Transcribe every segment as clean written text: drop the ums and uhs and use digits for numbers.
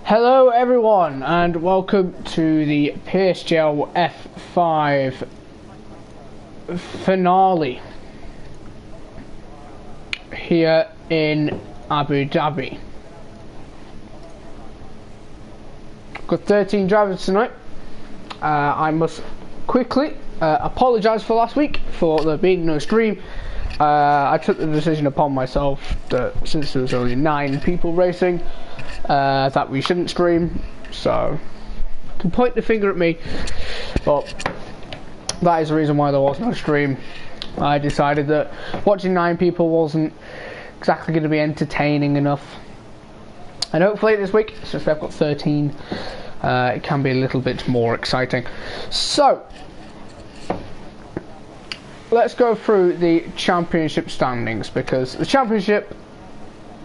Hello everyone and welcome to the PSGL F5 finale here in Abu Dhabi. Got 13 drivers tonight. I must quickly apologise for last week for there being no stream. I took the decision upon myself that since there was only 9 people racing that we shouldn't stream, so you can point the finger at me, but that is the reason why there was no stream. I decided that watching 9 people wasn't exactly going to be entertaining enough, and hopefully this week, since I've got 13, it can be a little bit more exciting. So let's go through the championship standings, because the championship,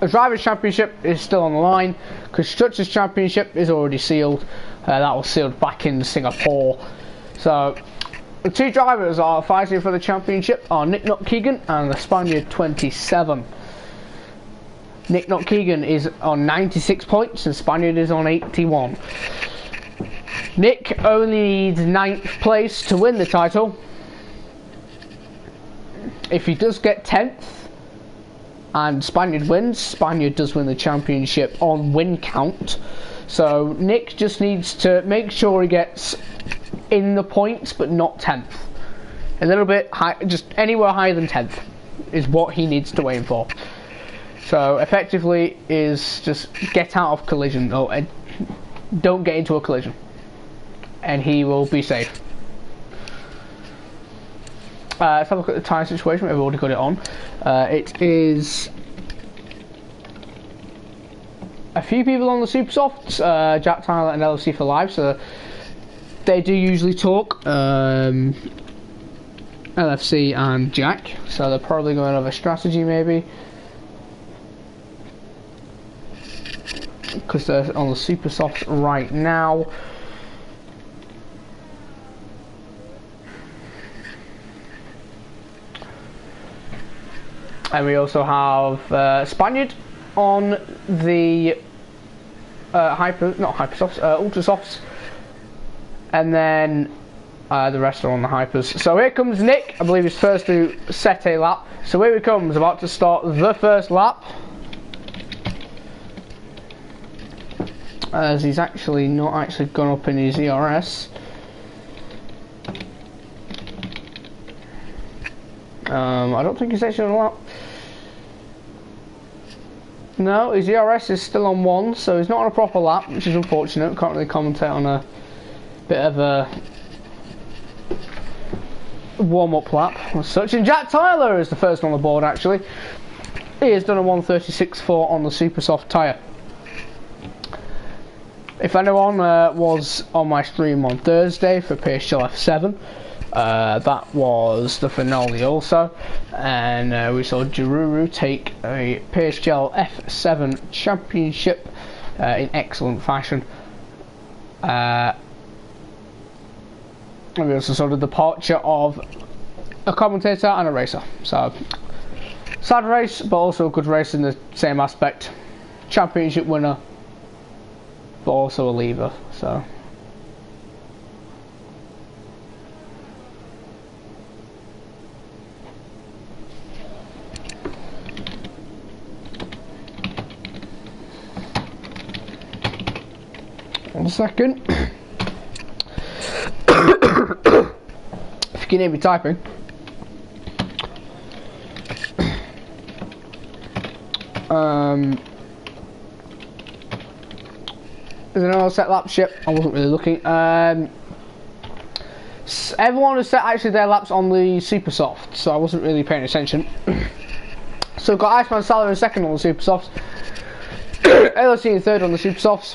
the Drivers' Championship is still on the line. Constructors' Championship is already sealed. That was sealed back in Singapore. So the 2 drivers are fighting for the championship are Nick Keegan and the Spaniard 27. Nick Keegan is on 96 points and Spaniard is on 81. Nick only needs 9th place to win the title. If he does get 10th and Spaniard wins, Spaniard does win the championship on win count. So Nick just needs to make sure he gets in the points but not 10th. A little bit high, just anywhere higher than 10th is what he needs to aim for. So effectively is just get out of collision, or don't get into a collision, and he will be safe. Let's have a look at the tyre situation. We've already got it on. It is a few people on the Super Softs, Jack Tyler and LFC for Live, so they do usually talk, LFC and Jack, so they're probably going to have a strategy maybe, because they're on the Super Softs right now. And we also have Spaniard on the Ultra Softs, and then the rest are on the Hypers. So here comes Nick. I believe he's first to set a lap. So here he comes, about to start the first lap, as he's actually not actually gone up in his ERS. I don't think he's actually on a lap. No, his ERS is still on 1, so he's not on a proper lap, which is unfortunate. Can't really commentate on a bit of a warm-up lap as such. And Jack Tyler is the first on the board, actually. He has done a 136.4 on the Super Soft tyre. If anyone was on my stream on Thursday for PSGL F7, that was the finale also, and we saw Jururu take a PSGL F7 championship in excellent fashion. And we also saw the departure of a commentator and a racer. So sad race, but also a good race in the same aspect. Championship winner, but also a leaver. So one second. If you can hear me typing. Is there another set laps? Yep, I wasn't really looking. Everyone has set actually their laps on the Super Soft, so I wasn't really paying attention. So we've got Iceman Salah in second on the Super Softs, LSC in third on the Super Softs,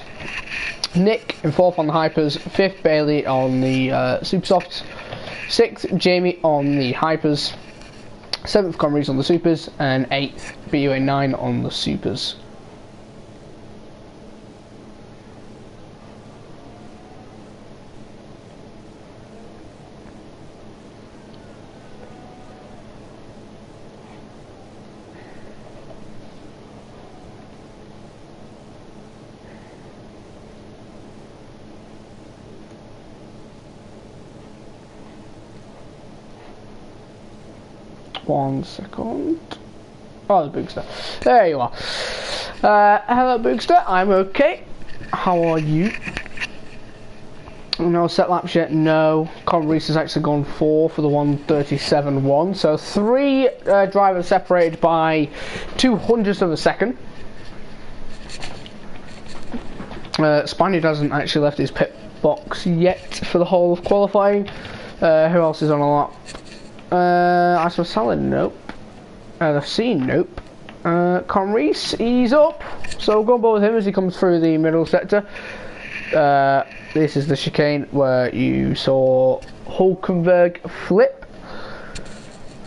Nick in 4th on the Hypers, 5th Bailey on the Super Softs, 6th Jamie on the Hypers, 7th Comries on the Supers, and 8th BUA9 on the Supers. 1 second. Oh, the Boogster. There you are. Hello, Boogster. I'm okay. How are you? No set laps yet. No. Con Reese has actually gone 4 for the 1:37.1. So 3 drivers separated by 0.02 of a second. Spaniard hasn't actually left his pit box yet for the whole of qualifying. Who else is on a lap? As for Salin, nope. LFC, nope. Conreese, he's up. So we'll go with him as he comes through the middle sector. This is the chicane where you saw Hulkenberg flip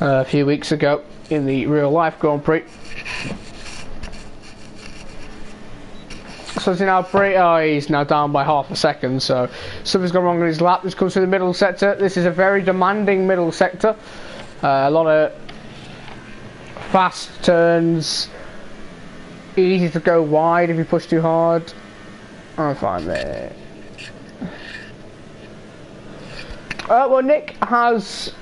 a few weeks ago in the real life Grand Prix. So he's now down by half a second, so something's gone wrong in his lap. This comes through the middle sector. This is a very demanding middle sector. A lot of fast turns, easy to go wide if you push too hard. I'm fine there. Well, Nick has...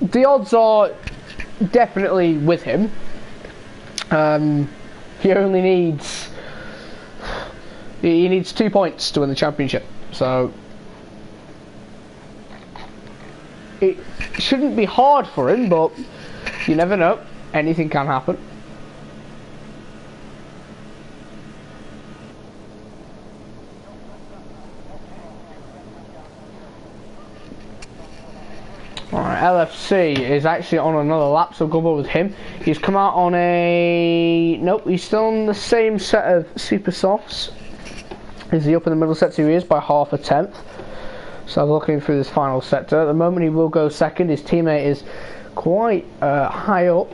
The odds are definitely with him. He only needs... He needs 2 points to win the championship, so... It shouldn't be hard for him, but you never know. Anything can happen. Alright, LFC is actually on another lap, so go with him. He's come out on a... Nope, he's still on the same set of super softs. Is he up in the middle sector? He is by half a tenth. So looking through this final sector, at the moment he will go second. His teammate is quite high up.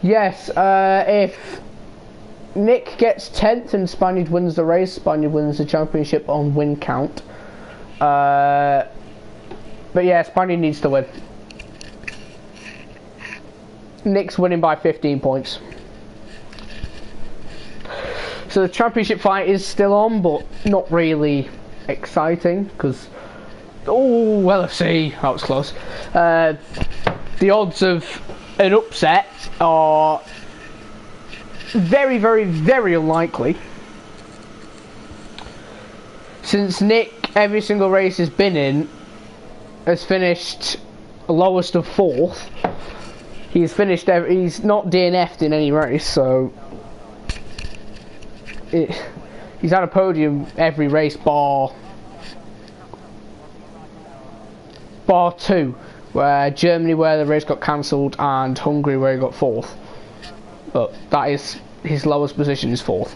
Yes, if Nick gets 10th and Spaniard wins the race, Spaniard wins the championship on win count. But yeah, Spaniard needs to win. Nick's winning by 15 points. So the championship fight is still on, but not really exciting because... Oh, LFC, that was close. The odds of an upset are very, very, very unlikely. Since Nick, every single race he's been in, has finished lowest of 4th. He's not DNF'd in any race, so... He's had a podium every race bar 2, where Germany where the race got cancelled and Hungary where he got 4th. But that is his lowest position is 4th.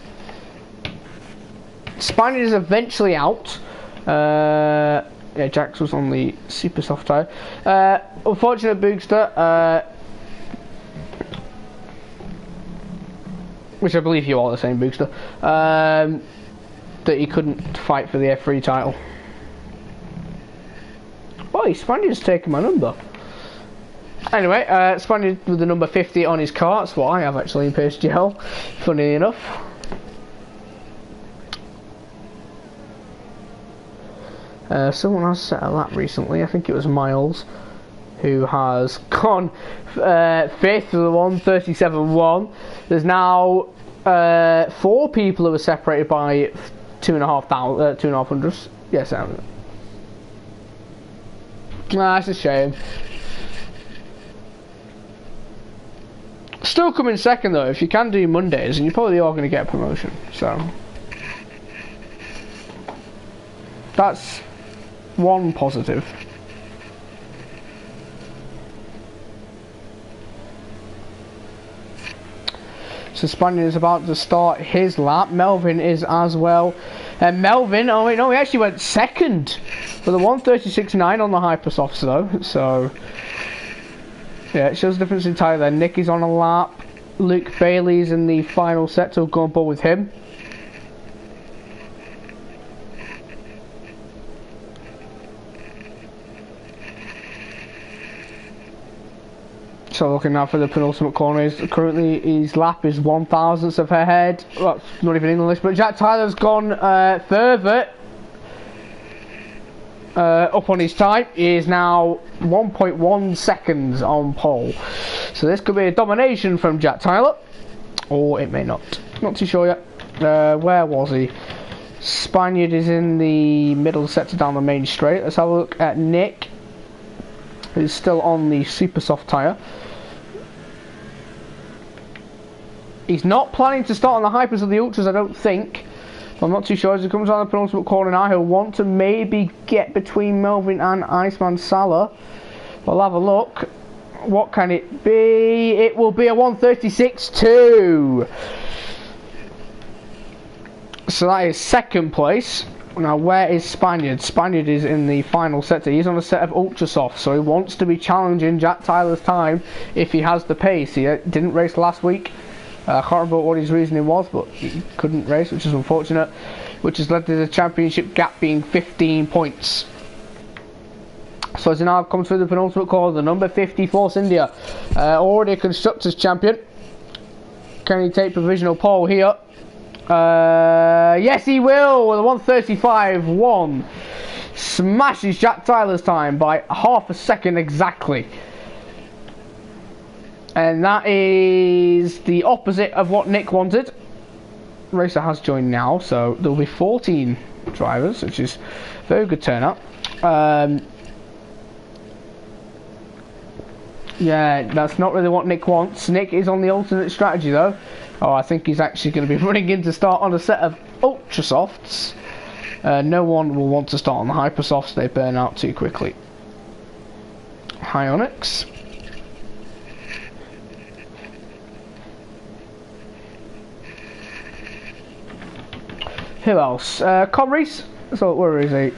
Spaniard is eventually out. Yeah, Jax was on the super soft tyre. Unfortunate Boogster. Which I believe you are the same Boogster, that he couldn't fight for the F3 title. Oh, Spaniard's taking my number. Anyway, Spaniard with the number 50 on his car. That's what I have actually in PSGL, funnily enough. Someone has set a lap recently, I think it was Miles, who has gone 5th of the 1:37.1. There's now 4 people who are separated by 2,500. Yes, that's a shame. Still coming second though. If you can do Mondays, and you probably are going to get a promotion. So that's one positive. So Spaniard is about to start his lap. Melvin is as well. And Melvin, oh wait, no, he actually went second for the 1:36.9 on the Hypersofts though. So yeah, it shows the difference in tyre there. Nick is on a lap. Luke Bailey's in the final set, so we'll go on board with him. So looking now for the penultimate corner, currently his lap is 1,000th of ahead. Well, that's not even English, but Jack Tyler's gone further. up on his time. He is now 1.1 seconds on pole. So this could be a domination from Jack Tyler, or it may not. Not too sure yet. Where was he? Spaniard is in the middle sector down the main straight. Let's have a look at Nick, who's still on the super soft tyre. He's not planning to start on the hypers of the ultras, I don't think. I'm not too sure. As he comes on the penultimate corner now, he'll want to maybe get between Melvin and Iceman Salah. We'll have a look. What can it be? It will be a 1:36.2. So that is second place. Now where is Spaniard? Spaniard is in the final sector. He's on a set of ultra soft, so he wants to be challenging Jack Tyler's time if he has the pace. He didn't race last week. I can't remember what his reasoning was, but he couldn't race, which is unfortunate, which has led to the championship gap being 15 points. So as he now comes through the penultimate corner, the number 50 Force India, already a Constructors champion. Can he take provisional pole here? Yes, he will, with a 1:35.1. Smashes Jack Tyler's time by half a second exactly. And that is the opposite of what Nick wanted. Racer has joined now, so there will be 14 drivers, which is a very good turnout. Yeah, that's not really what Nick wants. Nick is on the alternate strategy though. Oh, I think he's actually going to be running in to start on a set of ultra softs. No one will want to start on the hyper softs, they burn out too quickly. Hyonix. Who else? Comries. So where is he?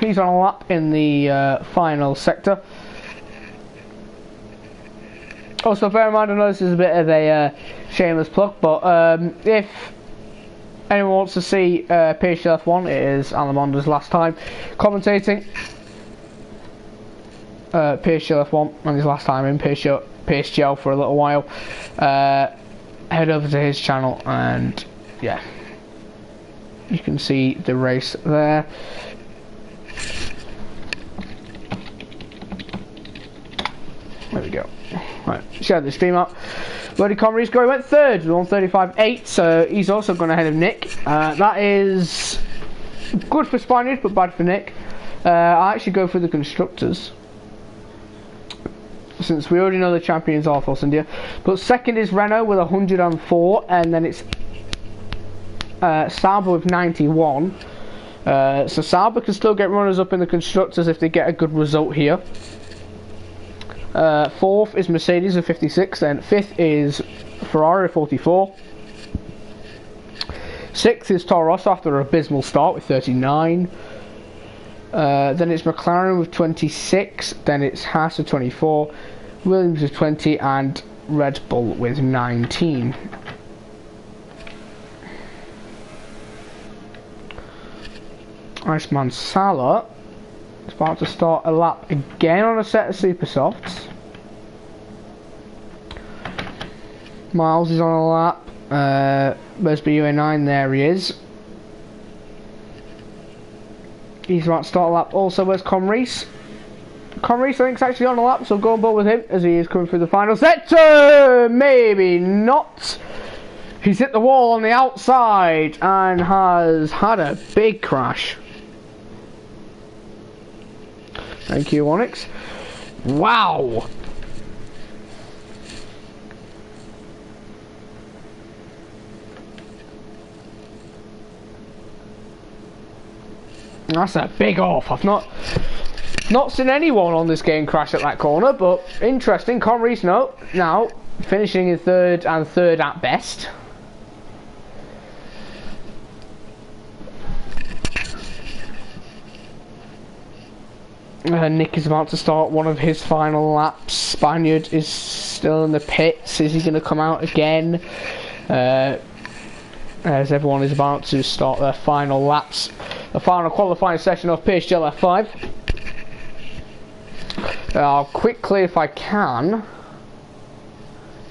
He's on a lap in the final sector. Also, bear in mind, I know this is a bit of a shameless plug, but if anyone wants to see PSGL F1, it is Alamonda's last time commentating PSGL F1, and his last time in PSGL for a little while. Head over to his channel, and yeah, you can see the race there. There we go. Right, share the stream up. Roddy Comrie's going went third with 1:35.8, so he's also gone ahead of Nick. That is good for Spaniard, but bad for Nick. I actually go for the Constructors, since we already know the champions are Force India. But second is Renault with 104, and then it's Sauber with 91. So Sauber can still get runners up in the Constructors if they get a good result here. Fourth is Mercedes with 56, then fifth is Ferrari with 44. Sixth is Toro Rosso after an abysmal start with 39. Then it's McLaren with 26, then it's Haas with 24, Williams with 20, and Red Bull with 19. Iceman Salah is about to start a lap again on a set of super softs. Miles is on a lap. Where's BUA9? There he is. He's about to start a lap. Also, where's Comries? Comries, I think, is actually on a lap, so go on board with him as he is coming through the final sector. Maybe not. He's hit the wall on the outside and has had a big crash. Thank you, Onyx. Wow! That's a big off. I've not seen anyone on this game crash at that corner, but interesting. Comries now finishing in third, and third at best. Nick is about to start one of his final laps. Spaniard is still in the pits. Is he going to come out again? As everyone is about to start their final laps. The final qualifying session of PSGL F5. I'll quickly, if I can,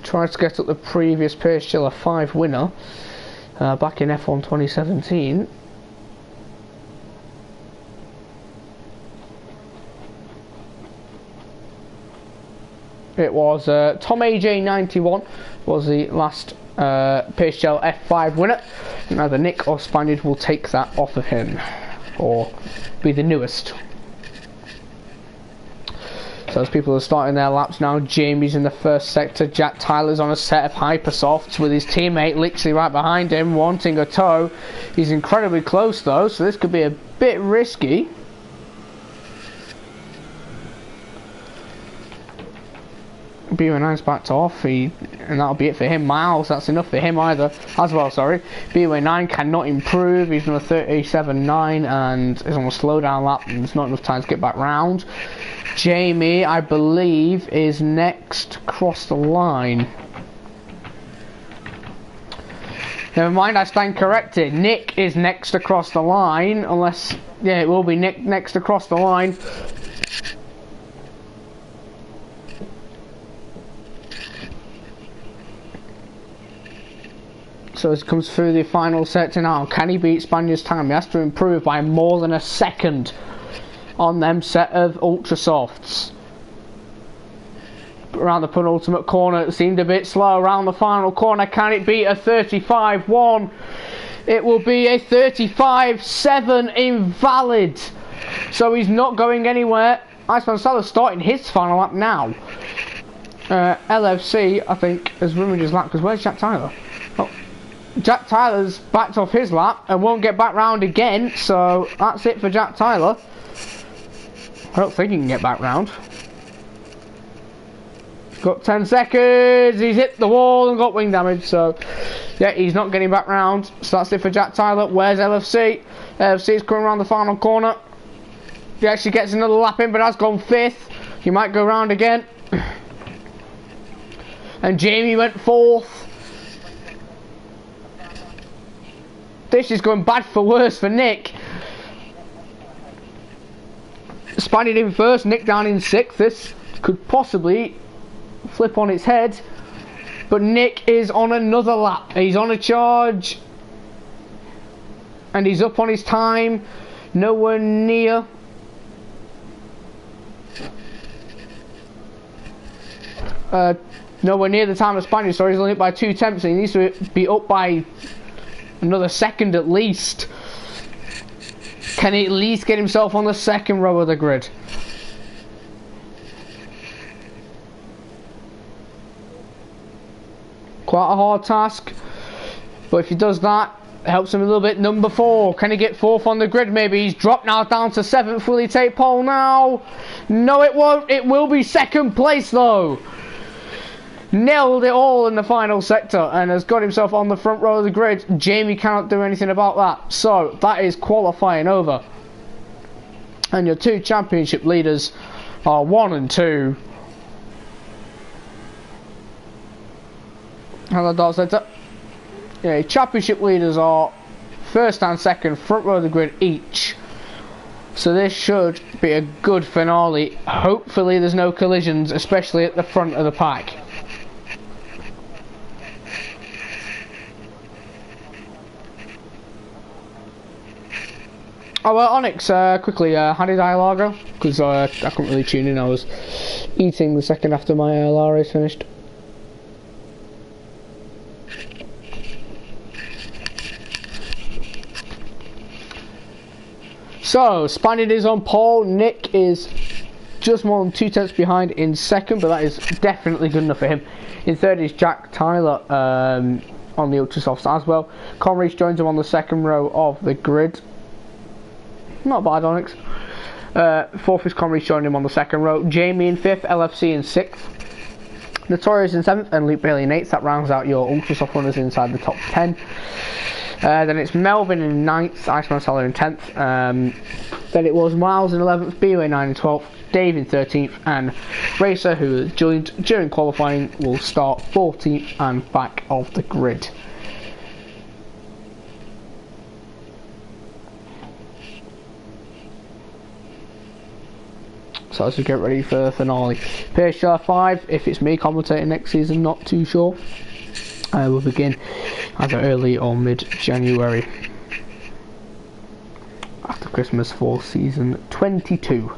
try to get up the previous PSGL F5 winner back in F1 2017. It was Tom AJ91 was the last PSGL F5 winner. And either Nick or Spaniard will take that off of him, or be the newest. So as people are starting their laps now, Jamie's in the first sector, Jack Tyler's on a set of hypersofts with his teammate literally right behind him, wanting a tow. He's incredibly close though, so this could be a bit risky. B-Way9's backed off, and that'll be it for him. Miles, that's enough for him either, as well, sorry. B-Way9 cannot improve, he's on a 37.9 and is on a slow down lap, and there's not enough time to get back round. Jamie, I believe, is next across the line. Never mind, I stand corrected. Nick is next across the line, unless, yeah, it will be Nick next across the line. So as he comes through the final sector now, can he beat Spaniard's time? He has to improve by more than a second on them set of ultra softs. Around the penultimate corner, it seemed a bit slow. Around the final corner, can it beat a 35.1? It will be a 35.7 invalid. So he's not going anywhere. Iceman Salah's starting his final lap now. LFC, I think, has ruined his lap, because where's Jack Tyler? Oh. Jack Tyler's backed off his lap and won't get back round again, so that's it for Jack Tyler. I don't think he can get back round. Got 10 seconds, he's hit the wall and got wing damage, so yeah, he's not getting back round. So that's it for Jack Tyler. Where's LFC? LFC's coming around the final corner. He actually gets another lap in, but has gone 5th. He might go round again. And Jamie went 4th. This is going bad for worse for Nick. Spaniard in first, Nick down in 6th. This could possibly flip on its head. But Nick is on another lap. He's on a charge. And he's up on his time. Nowhere near. Nowhere near the time of Spaniard, so he's only up by 2 tenths, and he needs to be up by another second at least. Can he at least get himself on the second row of the grid? Quite a hard task, but if he does that, it helps him a little bit. Number 4, can he get 4th on the grid? Maybe. He's dropped now down to 7th. Will he take pole now? No, it won't. It will be 2nd place though. Nailed it all in the final sector and has got himself on the front row of the grid. Jamie cannot do anything about that. So that is qualifying over. And your 2 championship leaders are 1 and 2. Hello, Dart Centre. Yeah, championship leaders are 1st and 2nd, front row of the grid each. So this should be a good finale. Hopefully there's no collisions, especially at the front of the pack. Oh well, Onyx, quickly, how did ILR go? Because I couldn't really tune in, I was eating the second after my ILR race finished. So, Spaniard is on pole, Nick is just more than 2 tenths behind in 2nd, but that is definitely good enough for him. In 3rd is Jack Tyler on the Ultrasofts as well. Conrace joins him on the 2nd row of the grid. Not bad, Onyx. 4th is Conrace joining him on the 2nd row. Jamie in 5th, LFC in 6th. Notorious in 7th, and Luke Bailey in 8th. That rounds out your Ultrasoft runners inside the top 10. Then it's Melvin in 9th, Iceman Salah in 10th. Then it was Miles in 11th, B-Way9 in 12th, Dave in 13th, and Racer, who joined during qualifying, will start 14th and back of the grid. So as we get ready for the finale, PSGL 5, if it's me commentating next season, not too sure. Will begin either early or mid-January after Christmas for season 22.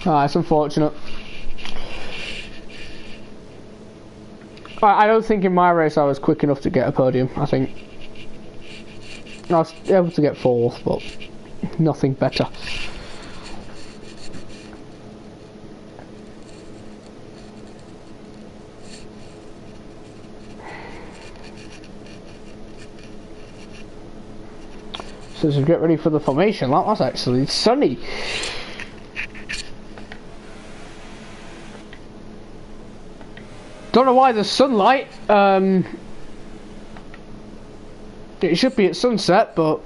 Ah, it's unfortunate. I don't think in my race I was quick enough to get a podium. I think I was able to get 4th, but nothing better. So as we get ready for the formation, that was actually sunny. Don't know why there's sunlight. It should be at sunset, but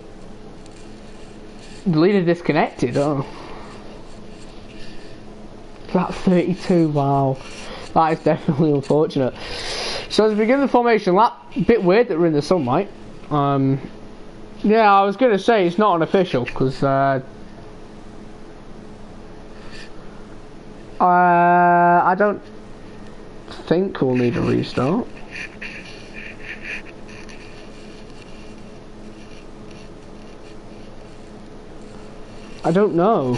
the leader disconnected. Oh, that's 32. Wow, that is definitely unfortunate. So as we begin the formation lap, bit weird that we're in the sunlight. Yeah, I was gonna say it's not unofficial because I don't think we'll need a restart. I don't know.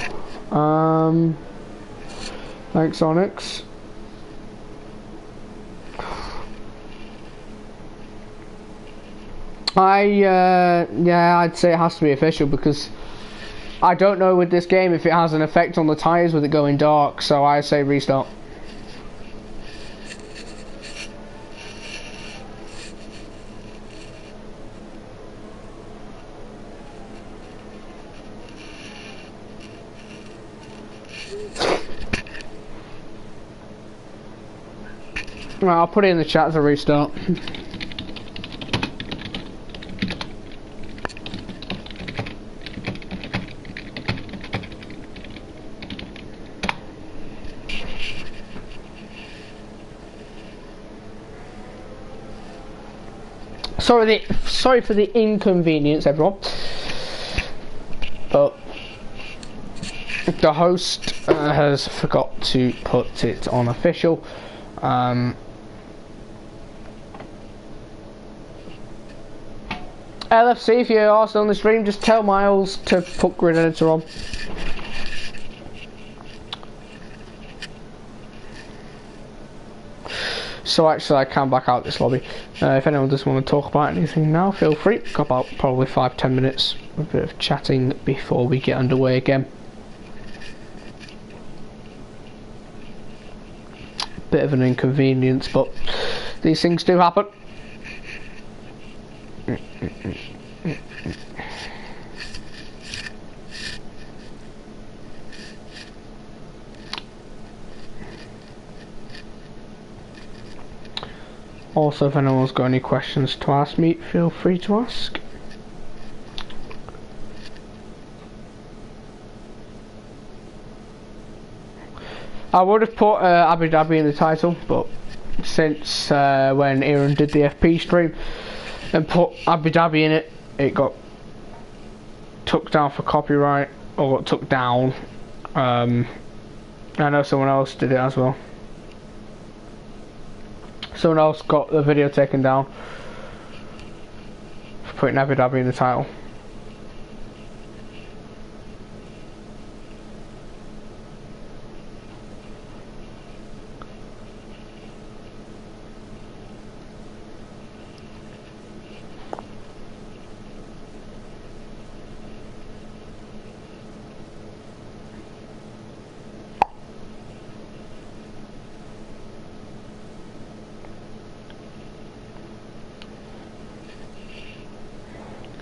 Thanks, Onyx. Yeah, I'd say it has to be official because I don't know with this game if it has an effect on the tyres with it going dark, so I say restart. Right, I'll put it in the chat as a restart. Sorry for the inconvenience, everyone. But the host has forgot to put it on official. LFC, if you are still on the stream, just tell Miles to put grid editor on. So actually I can back out this lobby. If anyone does want to talk about anything now, feel free. Got about probably 5-10 minutes, a bit of chatting before we get underway again. Bit of an inconvenience, but these things do happen. Also, if anyone's got any questions to ask me, feel free to ask. I would have put Abu Dhabi in the title, but since when Aaron did the FP stream and put Abu Dhabi in it, it got took down for copyright, or got took down. I know someone else did it as well. Someone else got the video taken down for putting Abu Dhabi in the title.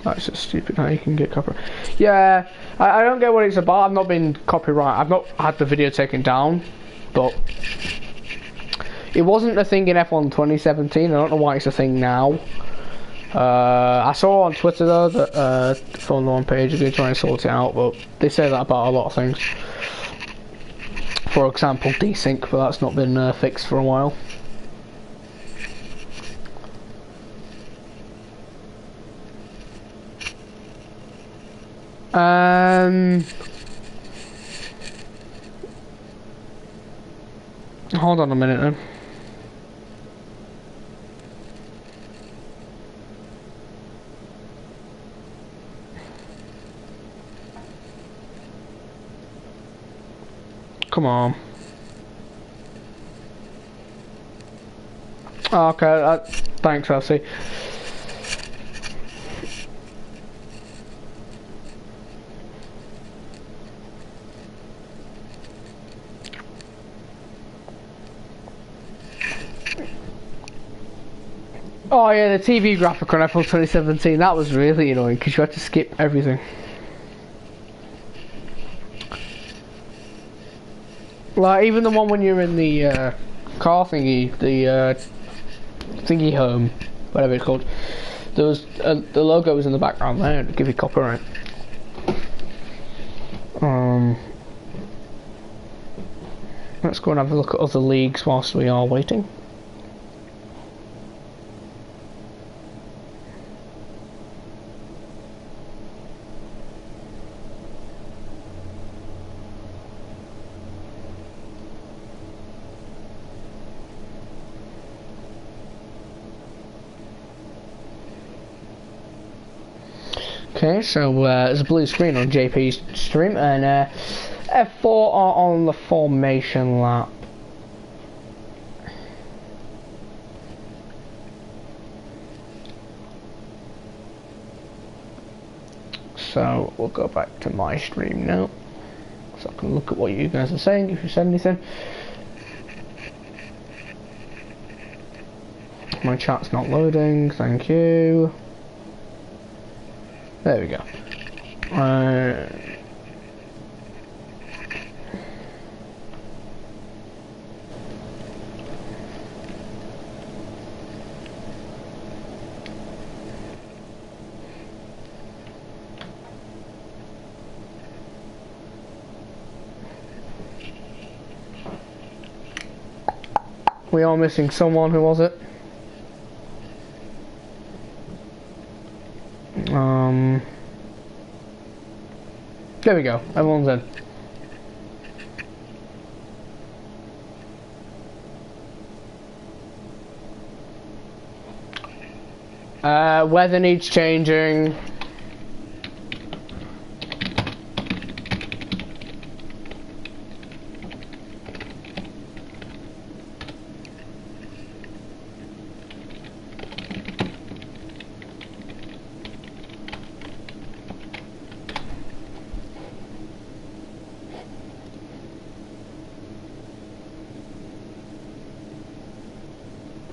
That's just stupid how you can get copyright. Yeah, I don't get what it's about. I've not been copyright. I've not had the video taken down, but it wasn't a thing in F1 2017. I don't know why it's a thing now. I saw on Twitter though that Formula 1 page is going to try and sort it out, but they say that about a lot of things. For example, desync, but that's not been fixed for a while. Hold on a minute then. come on. Oh, okay, thanks, Elsie. Oh yeah, the TV graphic on April 2017, that was really annoying because you had to skip everything. Like, even the one when you're in the car thingy, the thingy home, whatever it's called, there was, the logo was in the background there to give you copyright. Let's go and have a look at other leagues whilst we are waiting. Okay, so there's a blue screen on JP's stream, and F4 are on the formation lap. So we'll go back to my stream now, so I can look at what you guys are saying if you said anything. My chat's not loading, thank you. There we go. We are missing someone, who was it? There we go, everyone's in. Weather needs changing.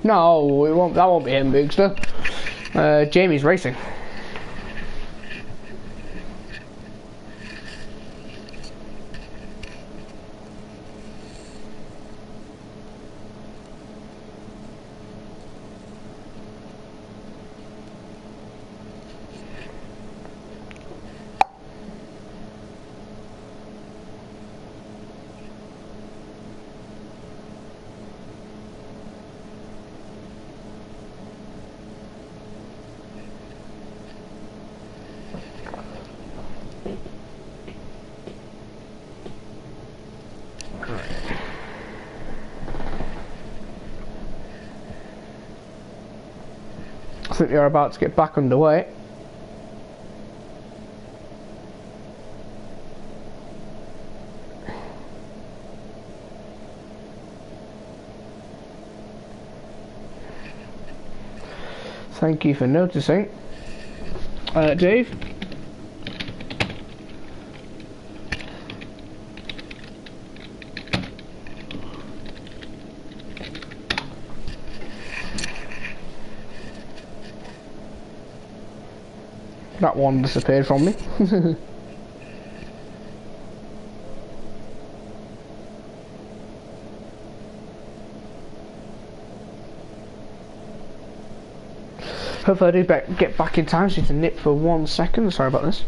No, it won't. That won't be him, Boogster. Jamie's racing. I think you're about to get back underway. Thank you for noticing. Dave? That one disappeared from me. Hopefully I do get back in time so you can nip for 1 second. Sorry about this.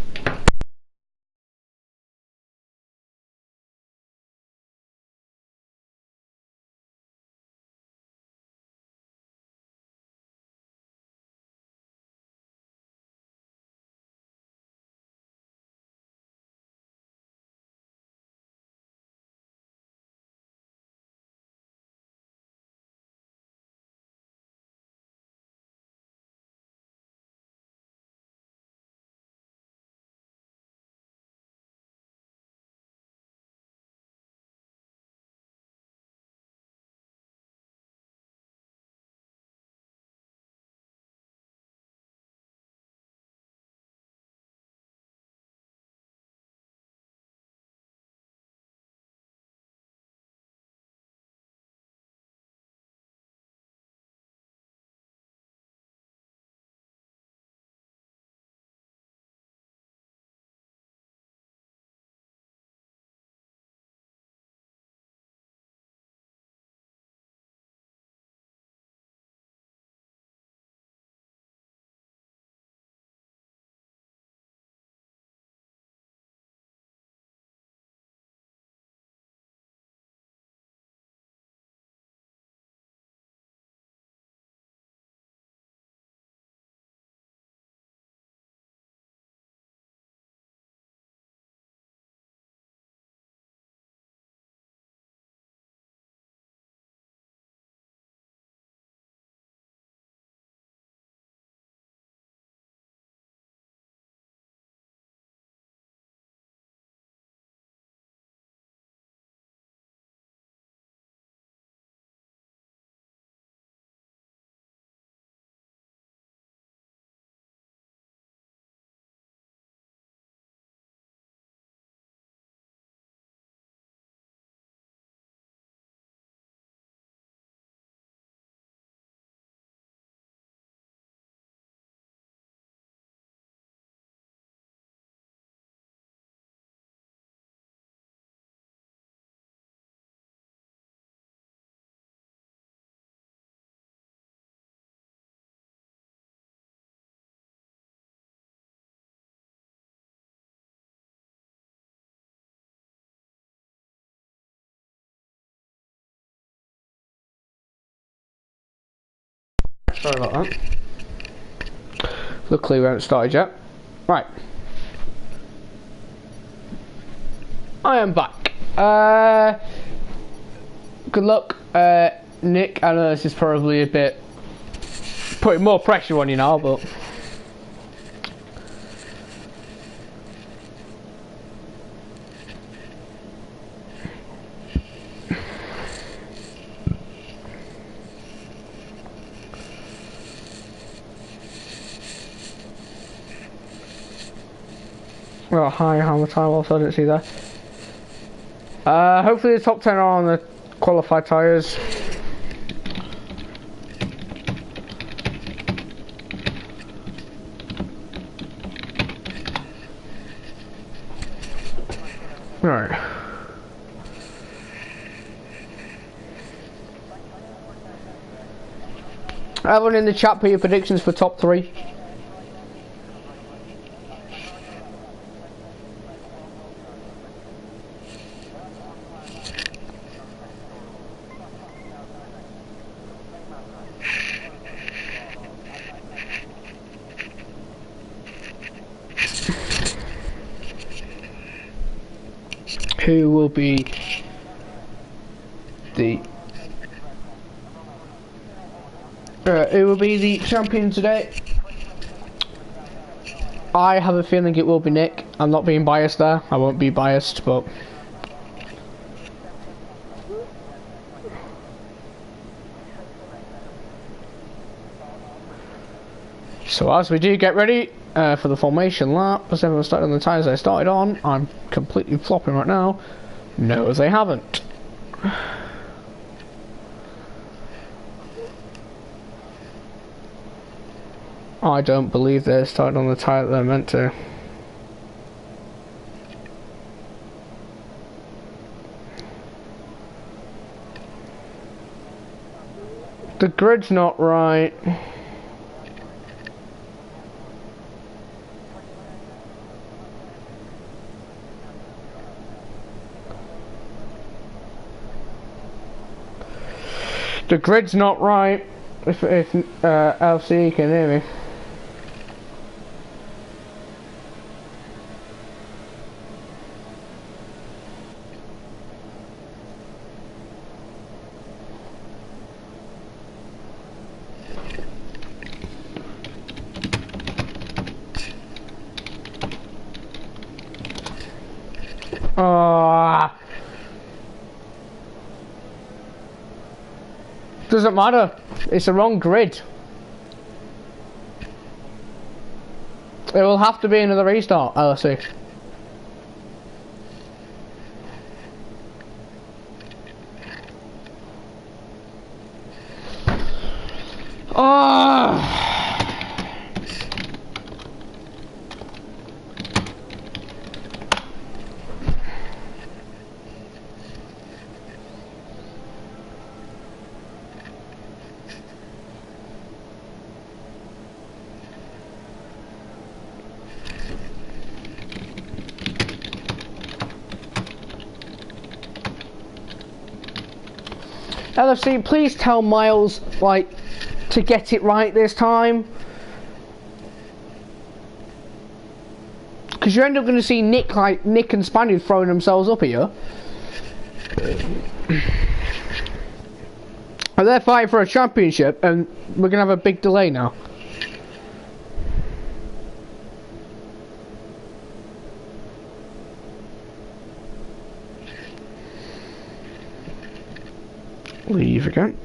Sorry about that. Luckily we haven't started yet. Right. I am back. Good luck, Nick. I know this is probably a bit putting more pressure on you now, but oh, hi, how much time also I didn't see that. Hopefully the top 10 are on the qualified tyres. Right. Everyone in the chat, put your predictions for top 3. Who will be the champion today? I have a feeling it will be Nick. I'm not being biased there. I won't be biased, but so as we do get ready for the formation lap, as everyone started on the tyres I started on, I'm completely flopping right now. No, they haven't. I don't believe they started on the tyre that they're meant to. The grid's not right. The grid's not right. If LC can hear me. Doesn't matter. It's the wrong grid. It will have to be another restart, LSE. Oh. LFC, please tell Miles, like, to get it right this time. Because you end up going to see Nick and Spaniard throwing themselves up here. And they're fighting for a championship, and we're going to have a big delay now. Leave again.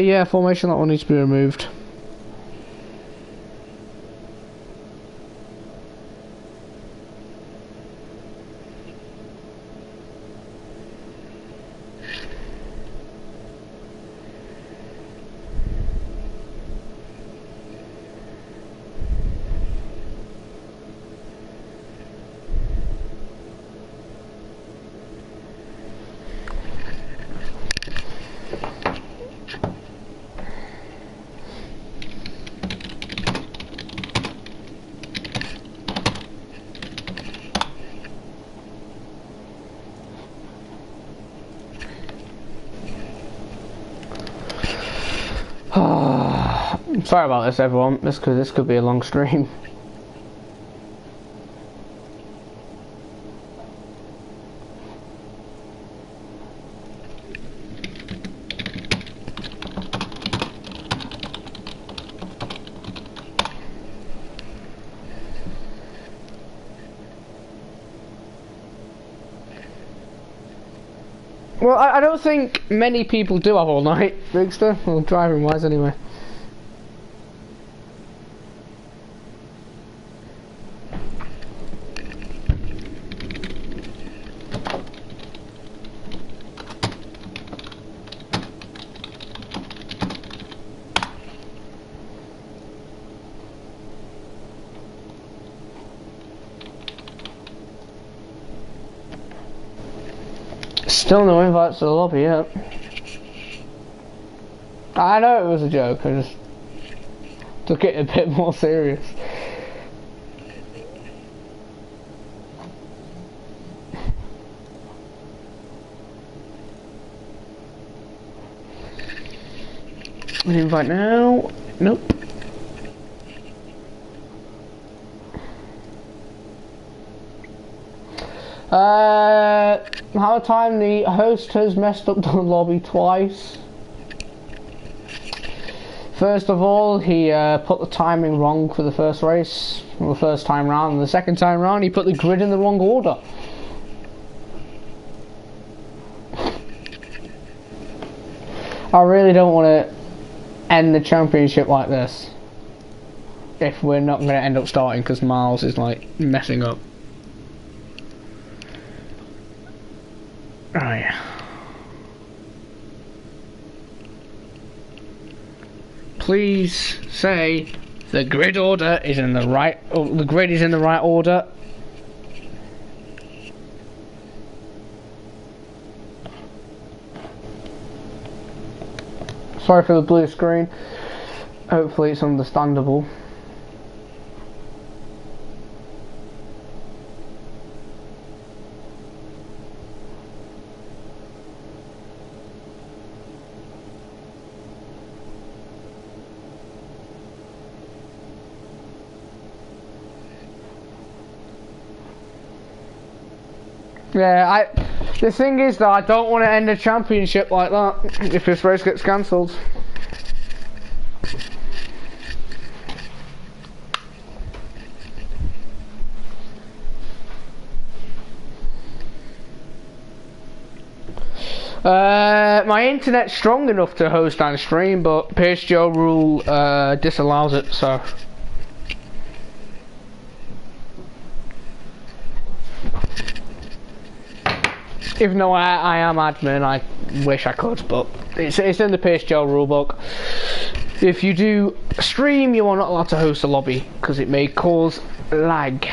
Yeah, formation, that one needs to be removed. Sorry about this, everyone. This could be a long stream. Well, I don't think many people do have all night, Bigster. Well, driving wise, anyway. Still no invites to the lobby yet. I know it was a joke, I just took it a bit more serious. An invite now? Nope. How time the host has messed up the lobby twice. First of all, he put the timing wrong for the first race, the first time round, and the second time round he put the grid in the wrong order. I really don't want to end the championship like this if we're not going to end up starting because Miles is like messing up. Right. Please say the grid order is in the right. The grid is in the right order. Sorry for the blue screen. Hopefully it's understandable. Yeah, the thing is that I don't want to end a championship like that if this race gets cancelled. My internet's strong enough to host and stream, but PSGL rule disallows it, so. Even though I am admin, I wish I could, but it's in the PSGL rulebook. If you do stream, you are not allowed to host a lobby because it may cause lag.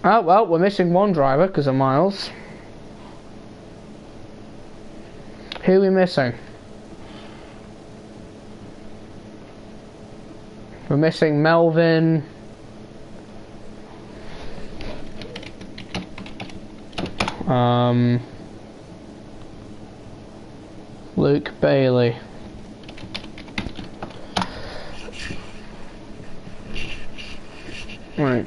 Oh well, we're missing one driver because of Miles. Who are we missing? We're missing Melvin. Luke Bailey. Right.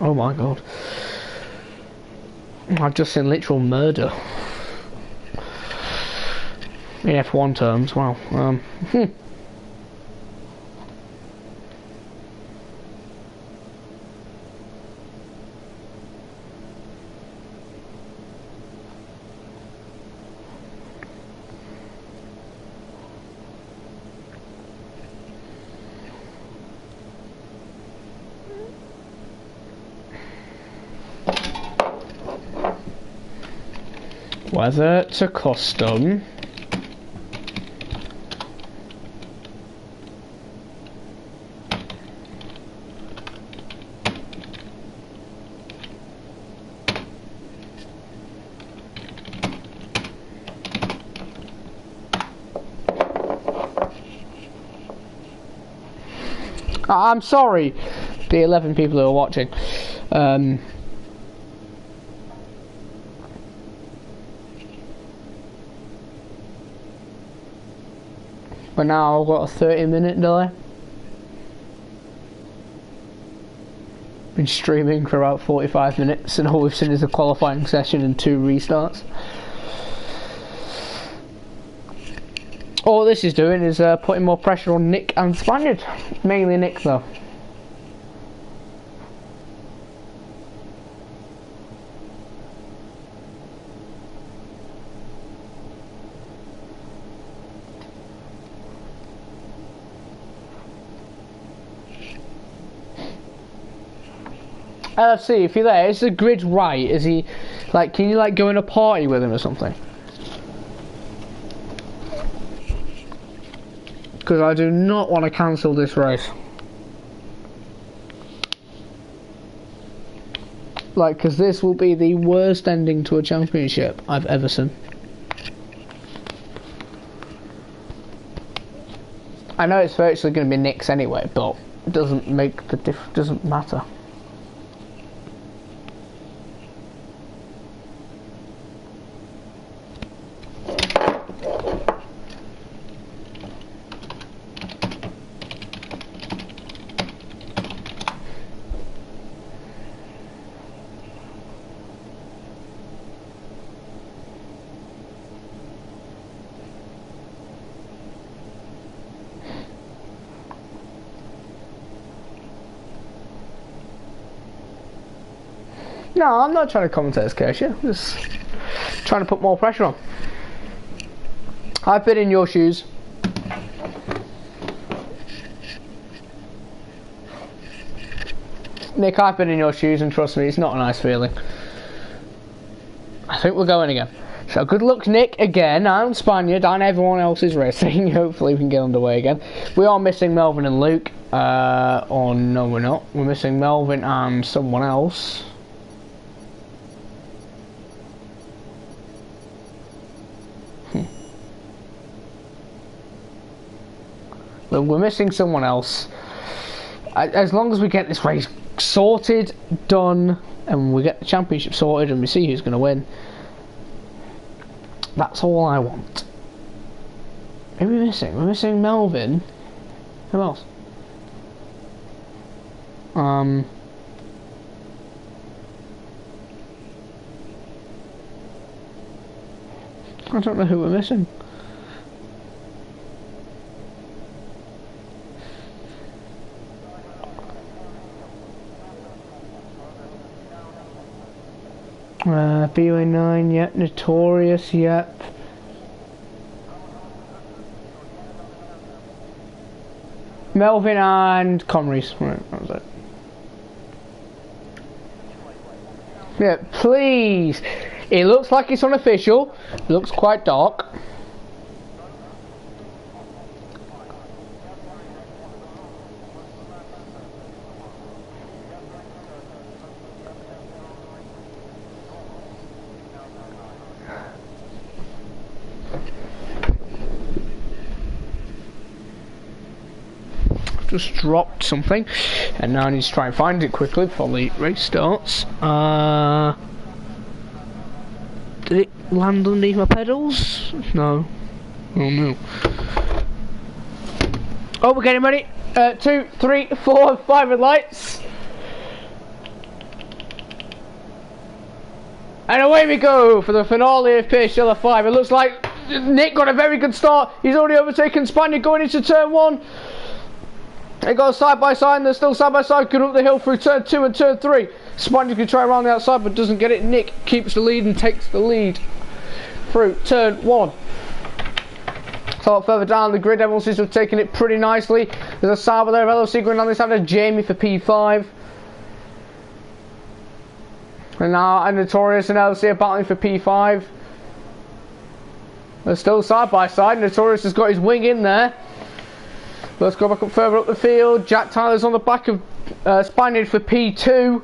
Oh my god. I've just seen literal murder. In F1 terms, wow. Whether to custom. I'm sorry, the 11 people who are watching. But now I've got a 30-minute delay. Been streaming for about 45 minutes, and all we've seen is a qualifying session and 2 restarts. All this is doing is putting more pressure on Nick and Spaniard. Mainly Nick though. LFC, if you're there, is the grid right? Is he, like, can you like go in a party with him or something? Because I do not want to cancel this race. Like, because this will be the worst ending to a championship I've ever seen. I know it's virtually going to be Nick's anyway, but it doesn't make the doesn't matter. No, I'm not trying to commentate this case, yeah. I'm just trying to put more pressure on. I've been in your shoes. Nick, I've been in your shoes, and trust me, it's not a nice feeling. I think we're going again. So good luck, Nick, again, and Spaniard, and everyone else is racing. Hopefully we can get underway again. We are missing Melvin and Luke. Or no, we're not. We're missing Melvin and someone else. We're missing someone else. As long as we get this race sorted, done, and we get the championship sorted and we see who's going to win, that's all I want. Who are we missing? We're missing Melvin. Who else? I don't know who we're missing. BY9, yep. Notorious, yep. Melvin and Comries. Right, that was it. Yeah, please. It looks like it's unofficial. It looks quite dark. Just dropped something, and now I need to try and find it quickly before the race starts. Did it land underneath my pedals? No. Oh no. Oh, we're getting ready. 2, 3, 4, 5 red lights. And away we go for the finale of PSGL 5. It looks like Nick got a very good start. He's already overtaken Spaniard going into turn 1. They go side by side, and they're still side by side, going up the hill through turn 2 and turn 3. Spaniard can try around the outside, but doesn't get it. Nick keeps the lead and takes the lead through turn 1. So further down the grid, everyone seems to have taken it pretty nicely. There's a Sauber there of LOC going down this side of Jamie for P5. And now a Notorious and LOC are battling for P5. They're still side by side. Notorious has got his wing in there. Let's go back up further up the field. Jack Tyler's on the back of Spaniard for P2.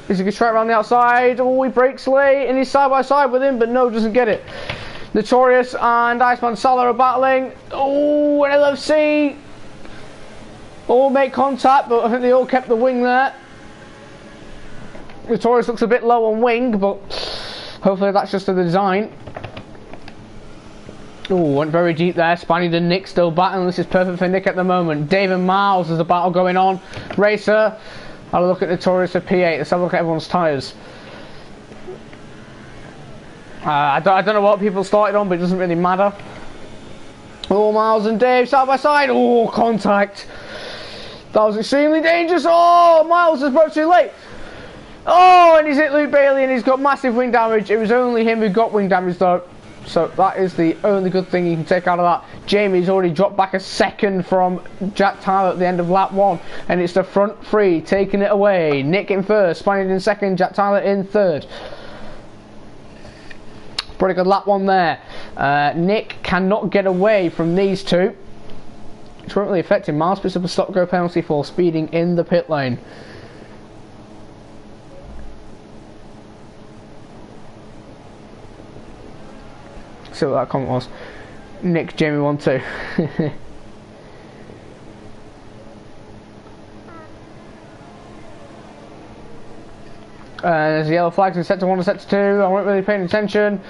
Is he going to try around the outside? Oh, he breaks late and he's side by side with him, but no, doesn't get it. Notorious and Iceman Salah are battling. Oh, and LFC all make contact, but I think they all kept the wing there. Notorious looks a bit low on wing, but hopefully that's just a design. Oh, went very deep there. Spaniard and Nick still battling. This is perfect for Nick at the moment. Dave and Miles, there's a battle going on. Racer. Have a look at Notorious at P8. Let's have a look at everyone's tyres. I don't know what people started on, but it doesn't really matter. Oh, Miles and Dave side by side. Oh, contact. That was extremely dangerous. Oh, Miles is broke too late. Oh, and he's hit Luke Bailey and he's got massive wing damage. It was only him who got wing damage though. So that is the only good thing you can take out of that. Jamie's already dropped back a second from Jack Tyler at the end of lap 1. And it's the front three taking it away. Nick in first, Spaniard in second, Jack Tyler in third. Pretty good lap 1 there. Nick cannot get away from these two. It's not really affecting Miles. Picks up a stop-go penalty for speeding in the pit lane. See what that comment was. Nick, Jamie 1-2. There's the yellow flags in sector 1 and sector 2. I wasn't really paying attention.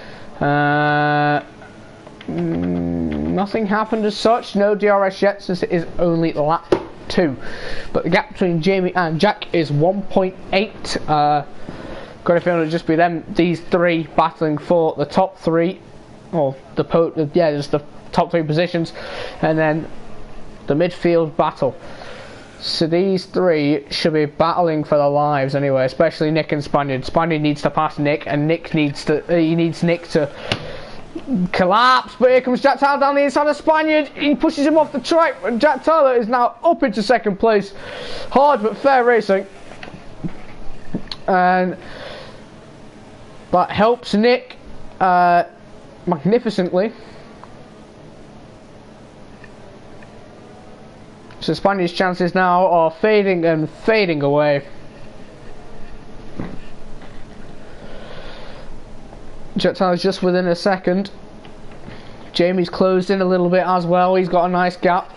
Nothing happened as such. No DRS yet since it is only lap 2. But the gap between Jamie and Jack is 1.8. Got a feeling it'll just be them, these three battling for the top 3. Or just the top 3 positions, and then the midfield battle. So these 3 should be battling for their lives anyway, especially Nick and Spaniard. Spaniard needs to pass Nick, and Nick needs Nick to collapse. But here comes Jack Tyler down the inside of Spaniard. He pushes him off the track, and Jack Tyler is now up into second place. Hard but fair racing, and that helps Nick magnificently. So Spaniard's chances now are fading and fading away. Jack Tyler's just within a second. Jamie's closed in a little bit as well. He's got a nice gap.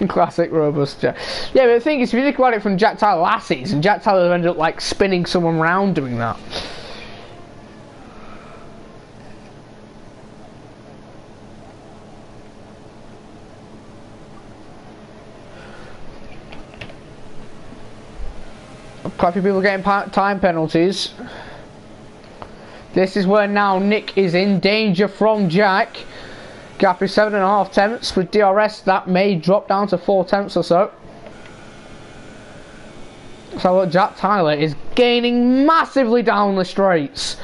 Classic robust Jack. Yeah, but the thing is, if you think about it from Jack Tyler last season, Jack Tyler ended up like spinning someone round doing that. Quite a few people getting time penalties. This is where now Nick is in danger from Jack. Gap is 7.5 tenths. With DRS that may drop down to 4 tenths or so. So look, Jack Tyler is gaining massively down the straights.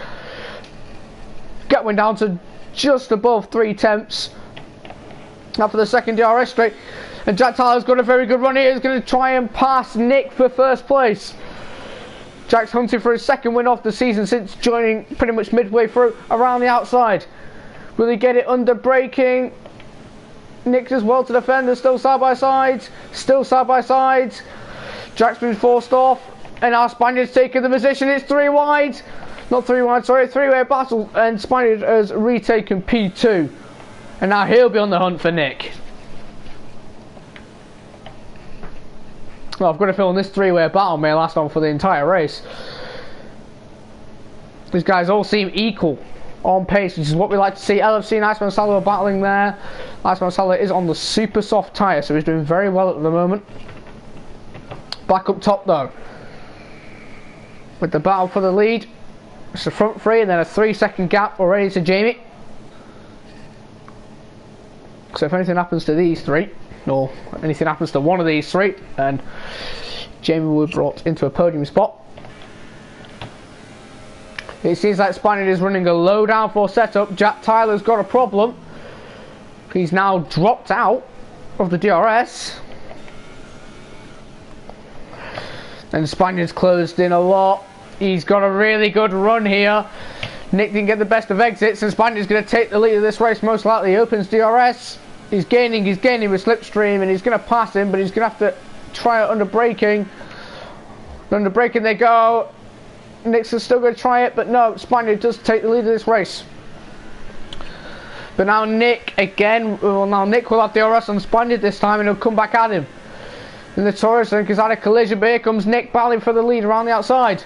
Gap went down to just above 3 tenths. After the second DRS straight. And Jack Tyler's got a very good run here. He's going to try and pass Nick for first place. Jack's hunting for his second win of the season since joining pretty much midway through around the outside. Will he get it under braking? Nick as well to defend. They're still side by side. Still side by side. Jack's been forced off. And now Spaniard's taken the position. It's 3 wide. Not 3 wide, sorry. 3-way battle. And Spaniard has retaken P2. And now he'll be on the hunt for Nick. Well, I've got a feeling this 3-way battle may last on for the entire race. These guys all seem equal on pace, which is what we like to see. LFC and Iceman Salah are battling there. Iceman Salah is on the super soft tyre, so he's doing very well at the moment. Back up top though, with the battle for the lead. It's the front 3 and then a 3-second gap already to Jamie. So if anything happens to these 3, or anything happens to one of these 3, and Jamie will be brought into a podium spot. It seems like Spaniard is running a low downforce setup. Jack Tyler's got a problem. He's now dropped out of the DRS. And Spaniard's closed in a lot. He's got a really good run here. Nick didn't get the best of exits, and Spaniard's going to take the lead of this race most likely. He opens DRS. He's gaining with slipstream, and he's going to pass him, but he's going to have to try it under braking. Under braking they go. Nick's still going to try it, but no, Spaniard does take the lead of this race. But now Nick again, well now Nick will have DRS on Spaniard this time and he'll come back at him. And the Taurus has had a collision, but here comes Nick battling for the lead around the outside.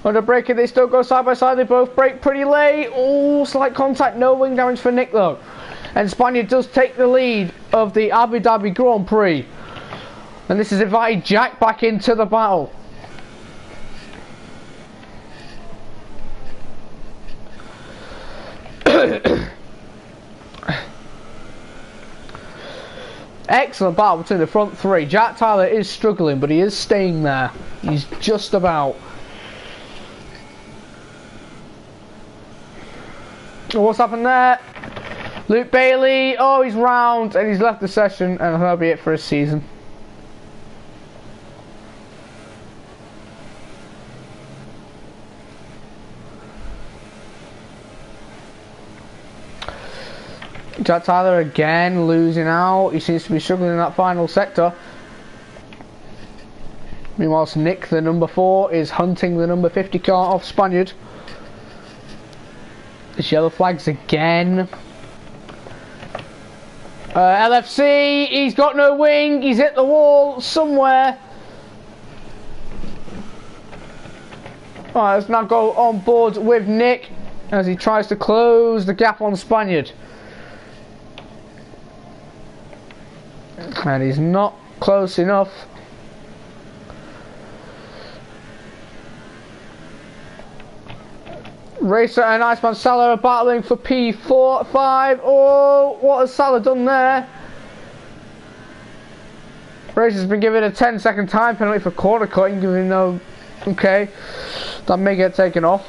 Under braking, they still go side by side, they both brake pretty late. Oh, slight contact, no wing damage for Nick though. And Spaniard does take the lead of the Abu Dhabi Grand Prix. And this has invited Jack back into the battle. Excellent battle between the front three. Jack Tyler is struggling, but he is staying there. He's just about. Oh, what's happened there? Luke Bailey, oh, he's round and he's left the session, and that'll be it for his season. Jack Tyler again losing out. He seems to be struggling in that final sector. Meanwhile, Nick, the number 4, is hunting the number 50 car off Spaniard. It's yellow flags again. LFC, he's got no wing. He's hit the wall somewhere. Alright, let's now go on board with Nick as he tries to close the gap on Spaniard. And he's not close enough. Racer and Iceman Salah are battling for P4, 5. Oh, what has Salah done there? Racer's been given a 10-second time penalty for corner cutting, giving no. Okay, that may get taken off.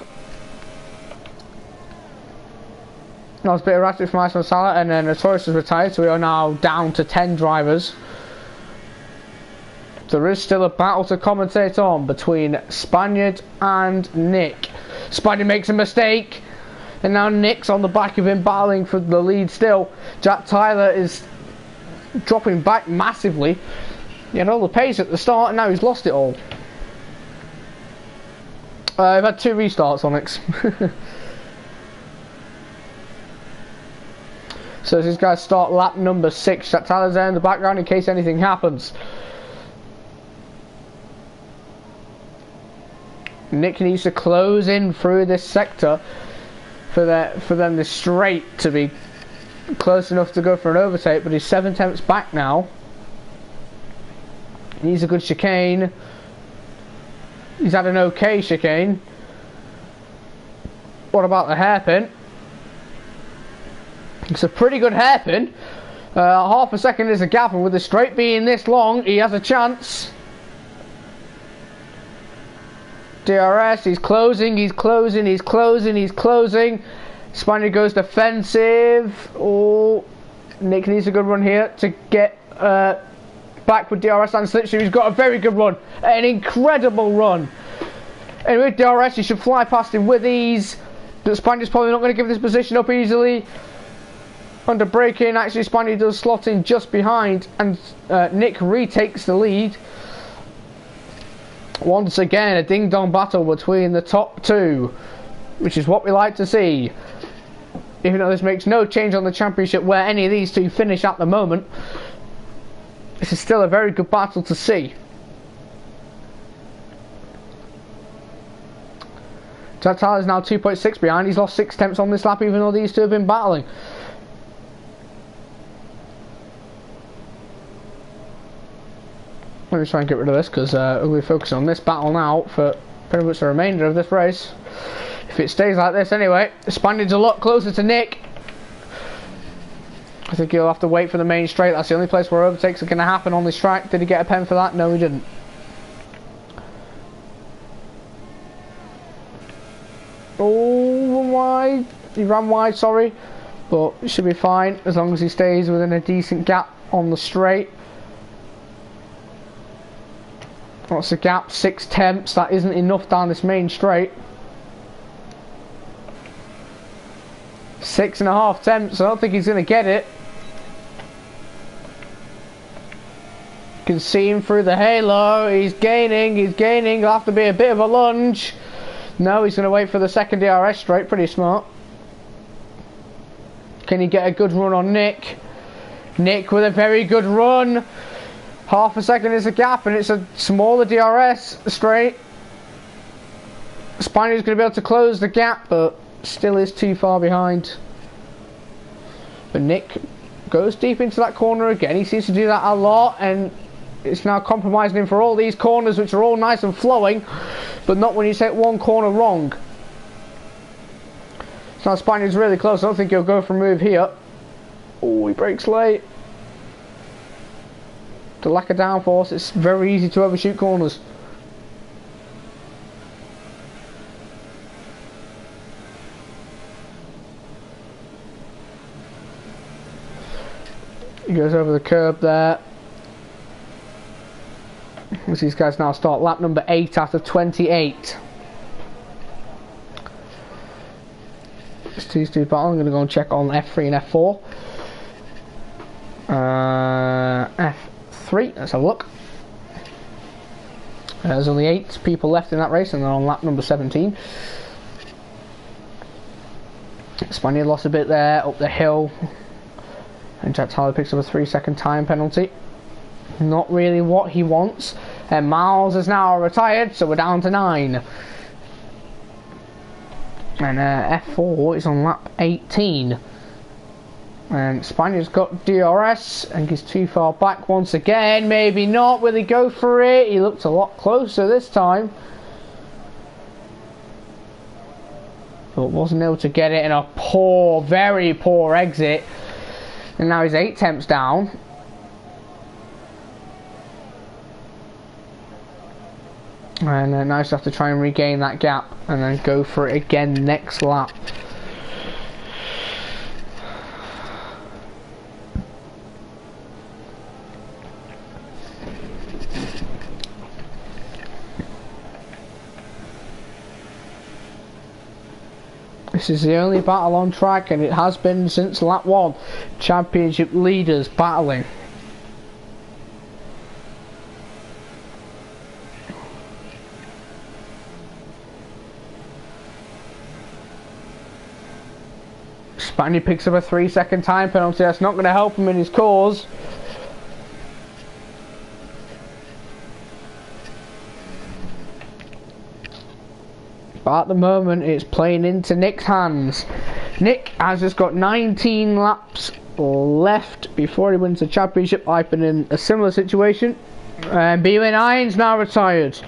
That was a bit erratic from Iceman Salah, and then Notorious has retired, so we are now down to 10 drivers. There is still a battle to commentate on between Spaniard and Nick. Spaniard makes a mistake, and now Nick's on the back of him battling for the lead still. Jack Tyler is dropping back massively. He had all the pace at the start, and now he's lost it all. I've had 2 restarts, Onyx. So these guys start lap number 6. Jack Tyler's there in the background in case anything happens. Nick needs to close in through this sector for them this straight to be close enough to go for an overtake, but he's 7 tenths back now. He needs a good chicane. He's had an okay chicane. What about the hairpin? It's a pretty good hairpin. Half a second is a gap, and with the straight being this long, he has a chance. DRS, he's closing, he's closing, he's closing, he's closing. Spaniard goes defensive. Oh, Nick needs a good run here to get back with DRS and Slipstream. He's got a very good run, an incredible run. And with DRS, he should fly past him with ease. But Spaniard's probably not going to give this position up easily. Under braking, actually Spaniard does slot in just behind, and Nick retakes the lead. Once again, a ding-dong battle between the top 2, which is what we like to see. Even though this makes no change on the championship where any of these 2 finish at the moment, this is still a very good battle to see. Jack Tyler is now 2.6 behind. He's lost 6 tenths on this lap, even though these 2 have been battling. Let me try and get rid of this, because we're focusing on this battle now for pretty much the remainder of this race. If it stays like this anyway. Spaniard's a lot closer to Nick. I think he'll have to wait for the main straight. That's the only place where overtakes are going to happen on this track. Did he get a pen for that? No, he didn't. Oh, wide. He ran wide, sorry. But it should be fine as long as he stays within a decent gap on the straight. What's the gap? 6 tenths. That isn't enough down this main straight. 6.5 tenths. I don't think he's going to get it. You can see him through the halo. He's gaining. He's gaining. It'll have to be a bit of a lunge. No, he's going to wait for the second DRS straight. Pretty smart. Can he get a good run on Nick? Nick with a very good run. Half a second is a gap, and it's a smaller DRS straight. Spaniard's going to be able to close the gap, but still is too far behind. But Nick goes deep into that corner again. He seems to do that a lot, and it's now compromising him for all these corners, which are all nice and flowing, but not when you take one corner wrong. So now Spaniard's really close. I don't think he'll go for a move here. Oh, he brakes late. The lack of downforce, it's very easy to overshoot corners. He goes over the curb there. As these guys now start lap number 8 out of 28. It's these two battle. I'm going to go and check on F3 and F4. F3, let's have a look. There's only 8 people left in that race, and they're on lap number 17. Spaniard lost a bit there up the hill, and Jack Tyler picks up a 3-second time penalty. Not really what he wants. And Miles is now retired, so we're down to 9. And F4 is on lap 18. And Spaniard's got DRS and he's too far back once again. Maybe not. Will he go for it? He looked a lot closer this time, but wasn't able to get it in a poor, very poor exit. And now he's 8 temps down. And now he's have to try and regain that gap and then go for it again next lap. This is the only battle on track, and it has been since lap 1. Championship leaders battling. Spaniard picks up a 3-second time penalty. That's not going to help him in his cause. But at the moment it's playing into Nick's hands. Nick has just got 19 laps left before he wins the championship. I've been in a similar situation, and B9's now retired.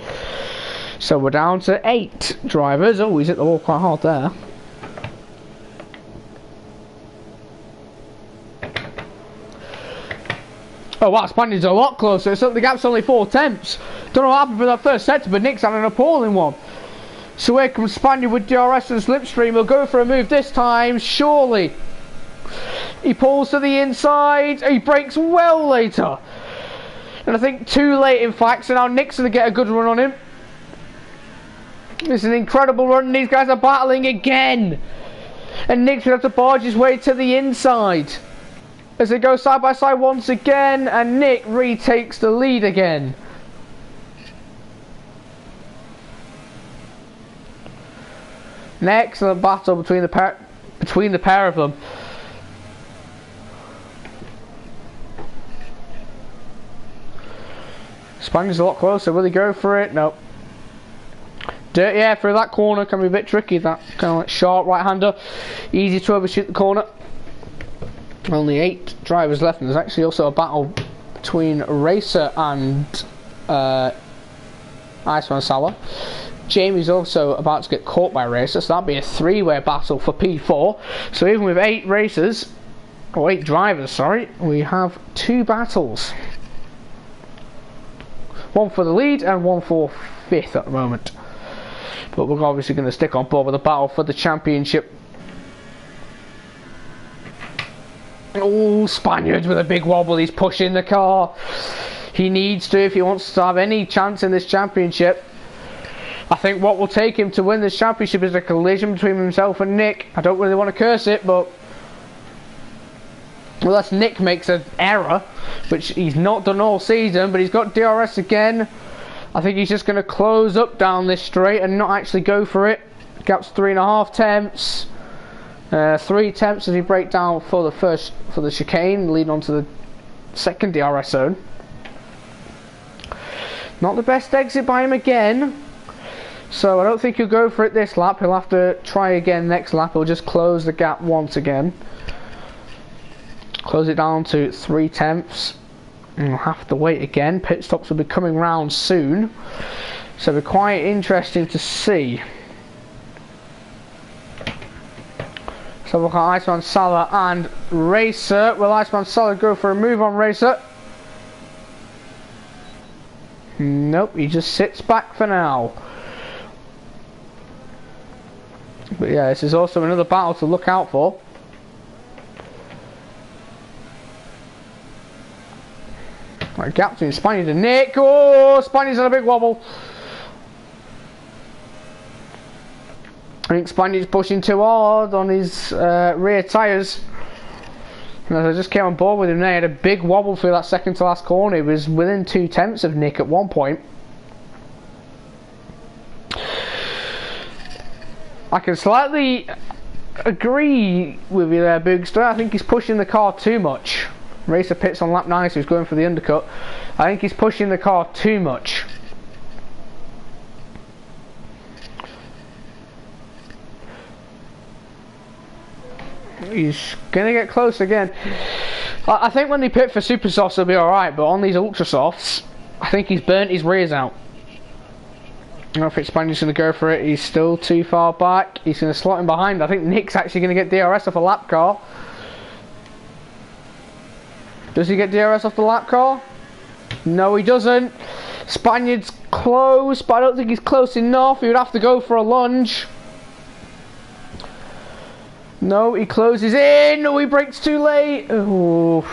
So we're down to 8 drivers. Oh, he's hit the wall quite hard there. Oh wow, Spaniard's a lot closer. So the gap's only 4 temps. Don't know what happened for that first sector, but Nick's had an appalling one. So here comes Spaniard with DRS and slipstream. He'll go for a move this time, surely. He pulls to the inside. He brakes well later. And I think too late, in fact. So now Nick's going to get a good run on him. It's an incredible run, and these guys are battling again. And Nick's going to have to barge his way to the inside as they go side by side once again, and Nick retakes the lead again. An excellent battle between the pair of them. Spaniard's a lot closer. Will he go for it? Nope. Dirty air through that corner can be a bit tricky. That kind of like sharp right-hander. Easy to overshoot the corner. Only 8 drivers left, and there's actually also a battle between Racer and Iceman Salah. Jamie's also about to get caught by Racer, so that'll be a 3-way battle for P4. So even with 8 racers, or 8 drivers, sorry, we have 2 battles. 1 for the lead and 1 for 5th at the moment. But we're obviously going to stick on board with the battle for the championship. Oh, Spaniard with a big wobble. He's pushing the car. He needs to if he wants to have any chance in this championship. I think what will take him to win this championship is a collision between himself and Nick. I don't really want to curse it, but unless Nick makes an error, which he's not done all season, but he's got DRS again. I think he's just going to close up down this straight and not actually go for it. Gap's 3.5 temps. 3 attempts as he break down for the chicane, leading on to the second DRS zone. Not the best exit by him again, so I don't think he'll go for it this lap. He'll have to try again next lap. He'll just close the gap once again, close it down to 3 tenths, and we'll have to wait again. Pit stops will be coming round soon, so it'll be quite interesting to see. So look at Iceman Salah and Racer. Will Iceman Salah go for a move on Racer? Nope, he just sits back for now. But yeah, this is also another battle to look out for. Right, gap between Spaniard and Nick. Oh, Spaniard's on a big wobble. I think Spaniard's pushing too hard on his rear tyres. And as I just came on board with him there, he had a big wobble through that second to last corner. He was within 2 tenths of Nick at one point. I can slightly agree with you there, Boogster. I think he's pushing the car too much. Racer pits on lap 9, so he's going for the undercut. I think he's pushing the car too much. He's gonna get close again. I think when they pit for super softs they'll be alright, but on these ultra softs I think he's burnt his rears out. I don't think Spaniard's gonna go for it. He's still too far back. He's gonna slot him behind. I think Nick's actually gonna get DRS off a lap car. Does he get DRS off the lap car? No, he doesn't. Spaniard's close, but I don't think he's close enough. He would have to go for a lunge. No, he closes in. No, he brakes too late. Ooh.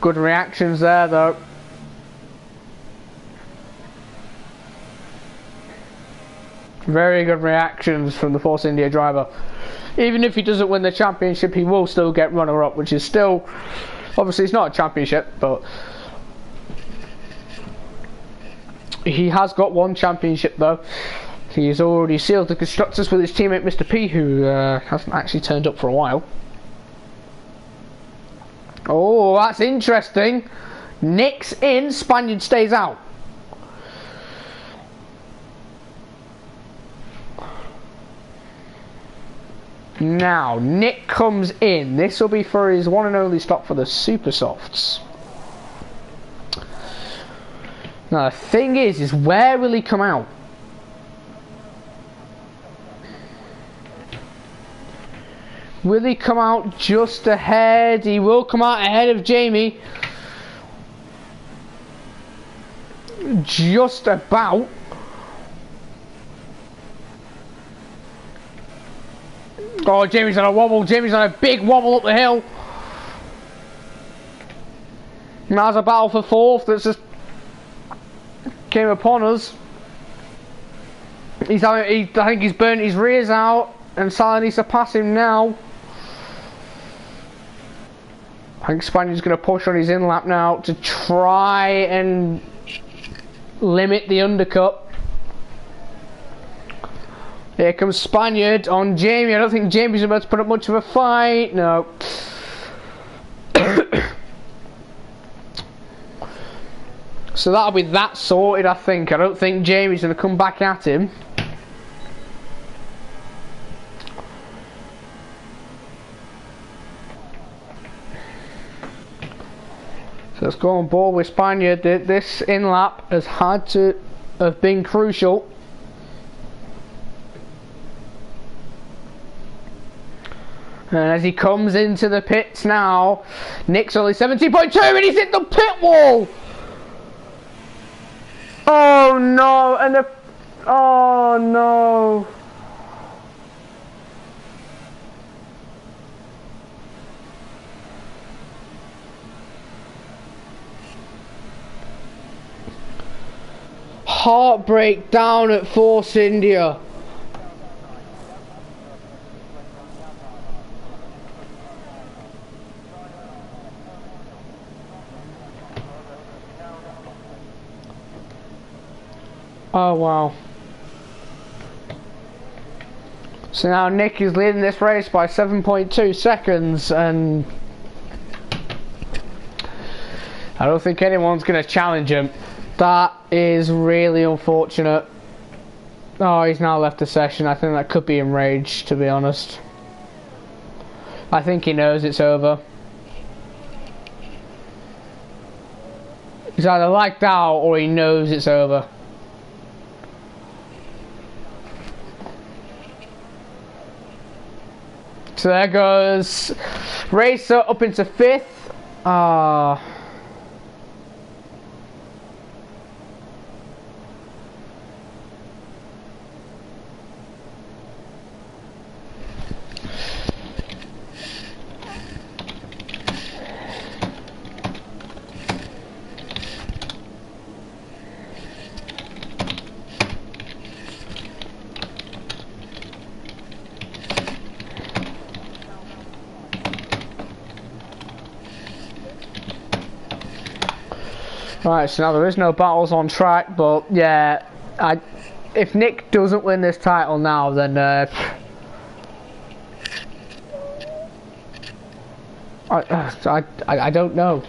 Good reactions there, though. Very good reactions from the Force India driver. Even if he doesn't win the championship, he will still get runner-up, which is still... Obviously, it's not a championship, but... He has got 1 championship, though. He has already sealed the constructors with his teammate Mr. P, who hasn't actually turned up for a while. Oh, that's interesting. Nick's in, Spaniard stays out. Now, Nick comes in. This will be for his one and only stop for the Super Softs. Now, the thing is where will he come out? Will he come out just ahead? He will come out ahead of Jamie. Just about. Oh, Jamie's on a wobble. Jamie's on a big wobble up the hill. Now there's a battle for 4th that's just came upon us. I think he's burnt his rears out, and Salah needs to pass him now. I think Spaniard's going to push on his in-lap now to try and limit the undercut. Here comes Spaniard on Jamie. I don't think Jamie's about to put up much of a fight. No. So that'll be that sorted, I think. I don't think Jamie's going to come back at him. So let's go on board with Spaniard. This in-lap has had to have been crucial. And as he comes into the pits now, Nick's only 17.2 and he's hit the pit wall! Oh no, and the... Oh no. Heartbreak down at Force India. Oh wow. So now Nick is leading this race by 7.2 seconds, and I don't think anyone's going to challenge him. That is really unfortunate. Oh, he's now left the session. I think that could be enraged, to be honest. I think he knows it's over. He's either lagged out or he knows it's over. So there goes Racer up into 5th. Right, so now there is no battles on track, but yeah, if Nick doesn't win this title now, then I don't know.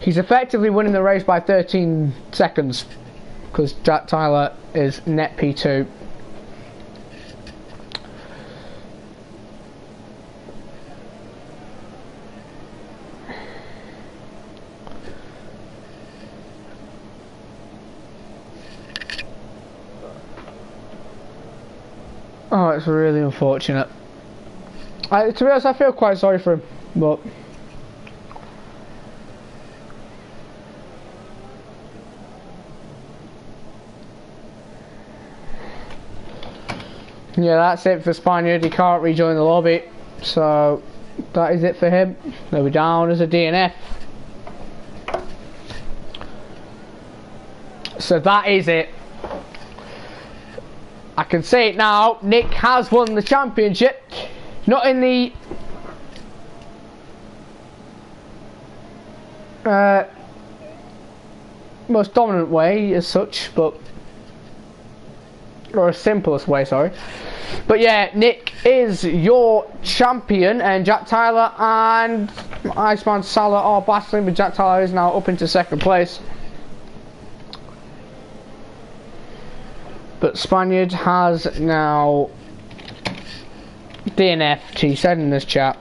He's effectively winning the race by 13 seconds because Jack Tyler is net P2. Oh, it's really unfortunate. To be honest, I feel quite sorry for him, but yeah, that's it for Spaniard. He can't rejoin the lobby, so that is it for him. They'll be down as a DNF. So that is it. I can say it now, Nick has won the championship. Not in the most dominant way as such, but or simplest way, sorry. But yeah, Nick is your champion, and Jack Tyler and Iceman Salah are battling, but Jack Tyler is now up into 2nd place. But Spaniard has now DNF'd, he said in this chat.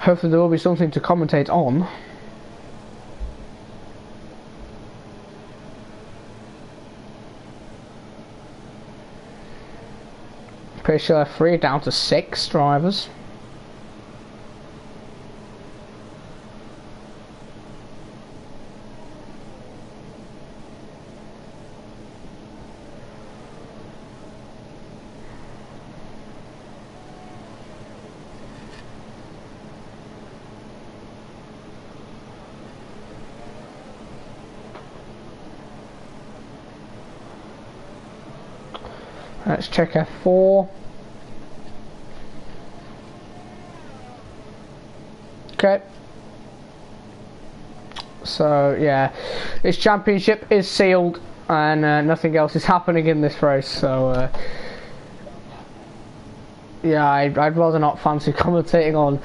Hopefully there will be something to commentate on. PSGL 3 down to 6 drivers. Let's check F4. Okay. So yeah, this championship is sealed, and nothing else is happening in this race. So yeah, I'd rather not fancy commentating on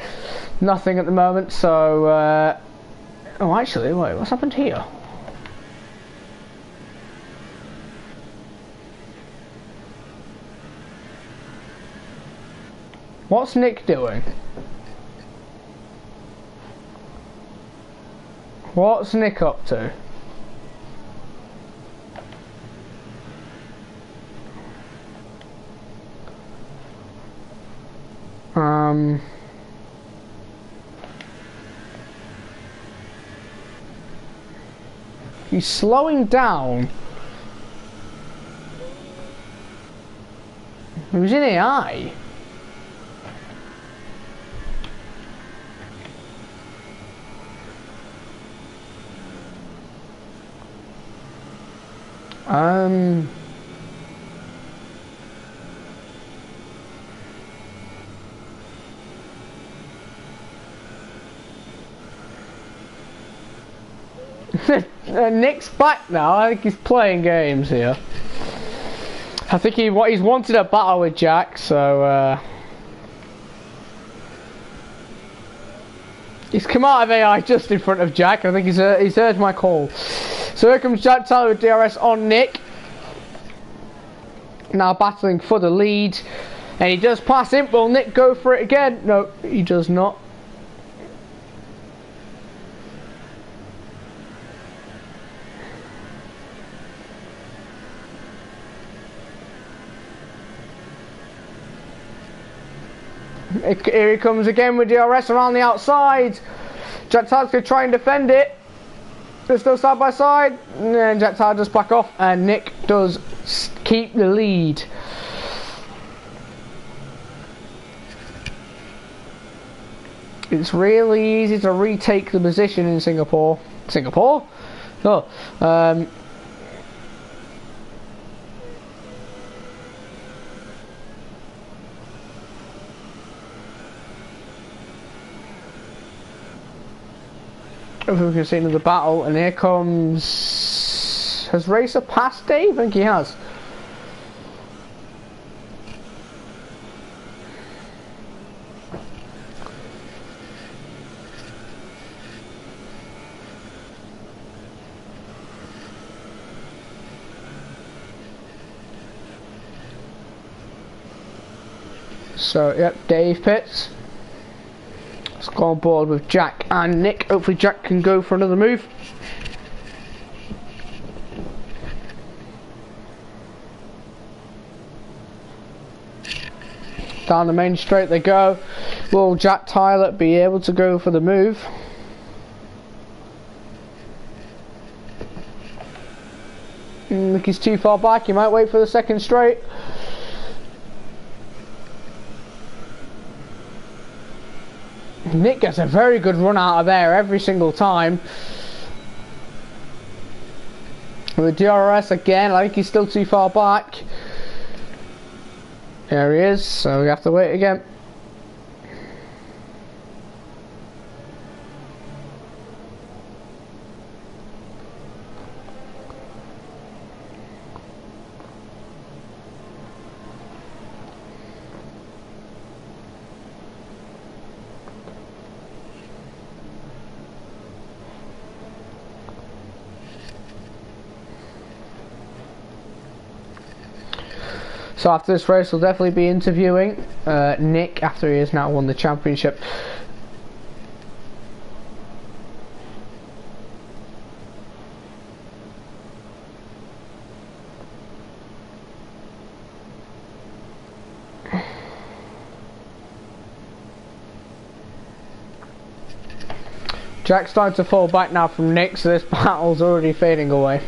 nothing at the moment. So oh, actually, wait, what's happened here? What's Nick doing? What's Nick up to? He's slowing down. He was in AI. Nick's back now. I think he's playing games here. I think he's wanted a battle with Jack, so he's come out of AI just in front of Jack. I think he's heard my call. So here comes Jack Tyler with DRS on Nick. Now battling for the lead, and he does pass him. Will Nick go for it again? No, he does not. Here he comes again with DRS around the outside. Jack Tyler's going to try and defend it. They're still side by side. And then Jack Tyler does back off, and Nick does keep the lead. It's really easy to retake the position in Singapore. Singapore? Oh. If we can see another battle, and here comes... Has Racer passed Dave? I think he has. So, yep, Dave pits. Let's go on board with Jack and Nick. Hopefully Jack can go for another move. Down the main straight they go. Will Jack Tyler be able to go for the move? Look, he's too far back. He might wait for the second straight. Nick gets a very good run out of there every single time. With DRS again, I think he's still too far back. There he is, so we have to wait again. So after this race, we'll definitely be interviewing Nick after he has now won the championship. Jack's starting to fall back now from Nick, so this battle's already fading away.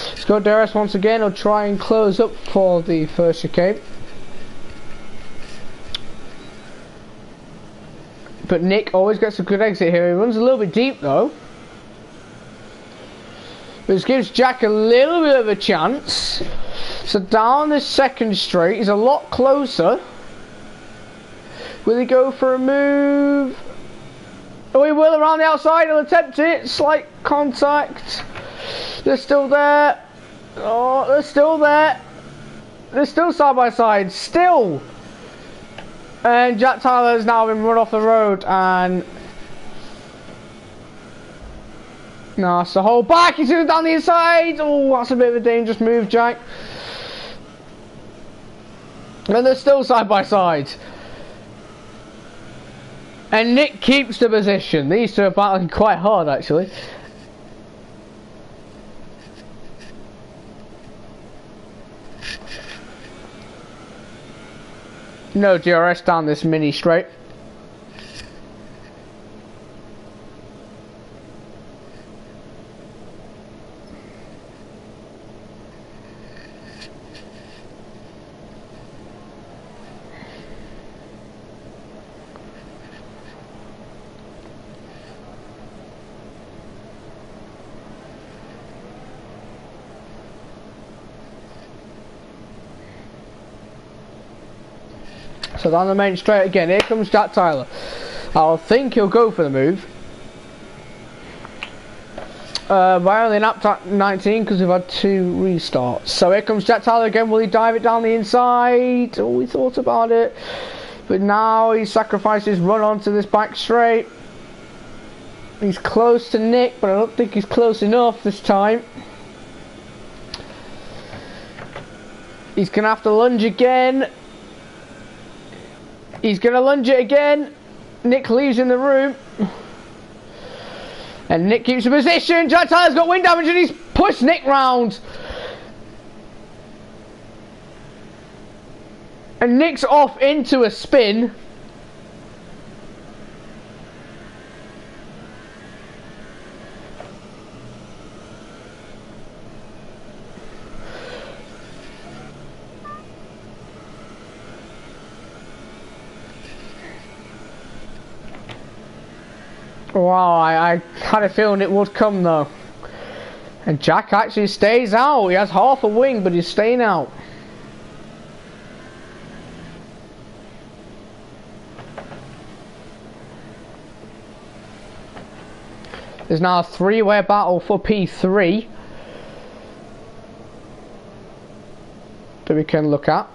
Let's go DRS once again. He'll try and close up for the first chicane. But Nick always gets a good exit here. He runs a little bit deep though. This gives Jack a little bit of a chance. So down this second straight, he's a lot closer. Will he go for a move? Oh, he will around the outside. He'll attempt it. Slight contact. They're still there. Oh, they're still there. They're still side by side. Still. And Jack Tyler has now been run off the road, and no, it's the whole back. He's going down the inside. Oh, that's a bit of a dangerous move, Jack. And they're still side by side. And Nick keeps the position. These two are battling quite hard, actually. No DRS down this mini straight. So down the main straight again. Here comes Jack Tyler. I think he'll go for the move. I only napped at 19 because we've had 2 restarts. So here comes Jack Tyler again. Will he dive it down the inside? Oh, we thought about it. But now he sacrifices run onto this back straight. He's close to Nick, but I don't think he's close enough this time. He's going to have to lunge again. He's going to lunge it again. Nick leaves in the room. And Nick keeps the position. Jack Tyler's got wind damage and he's pushed Nick round. And Nick's off into a spin. Wow, I had a feeling it would come though. And Jack actually stays out. He has half a wing, but he's staying out. There's now a 3-way battle for P3 that we can look at.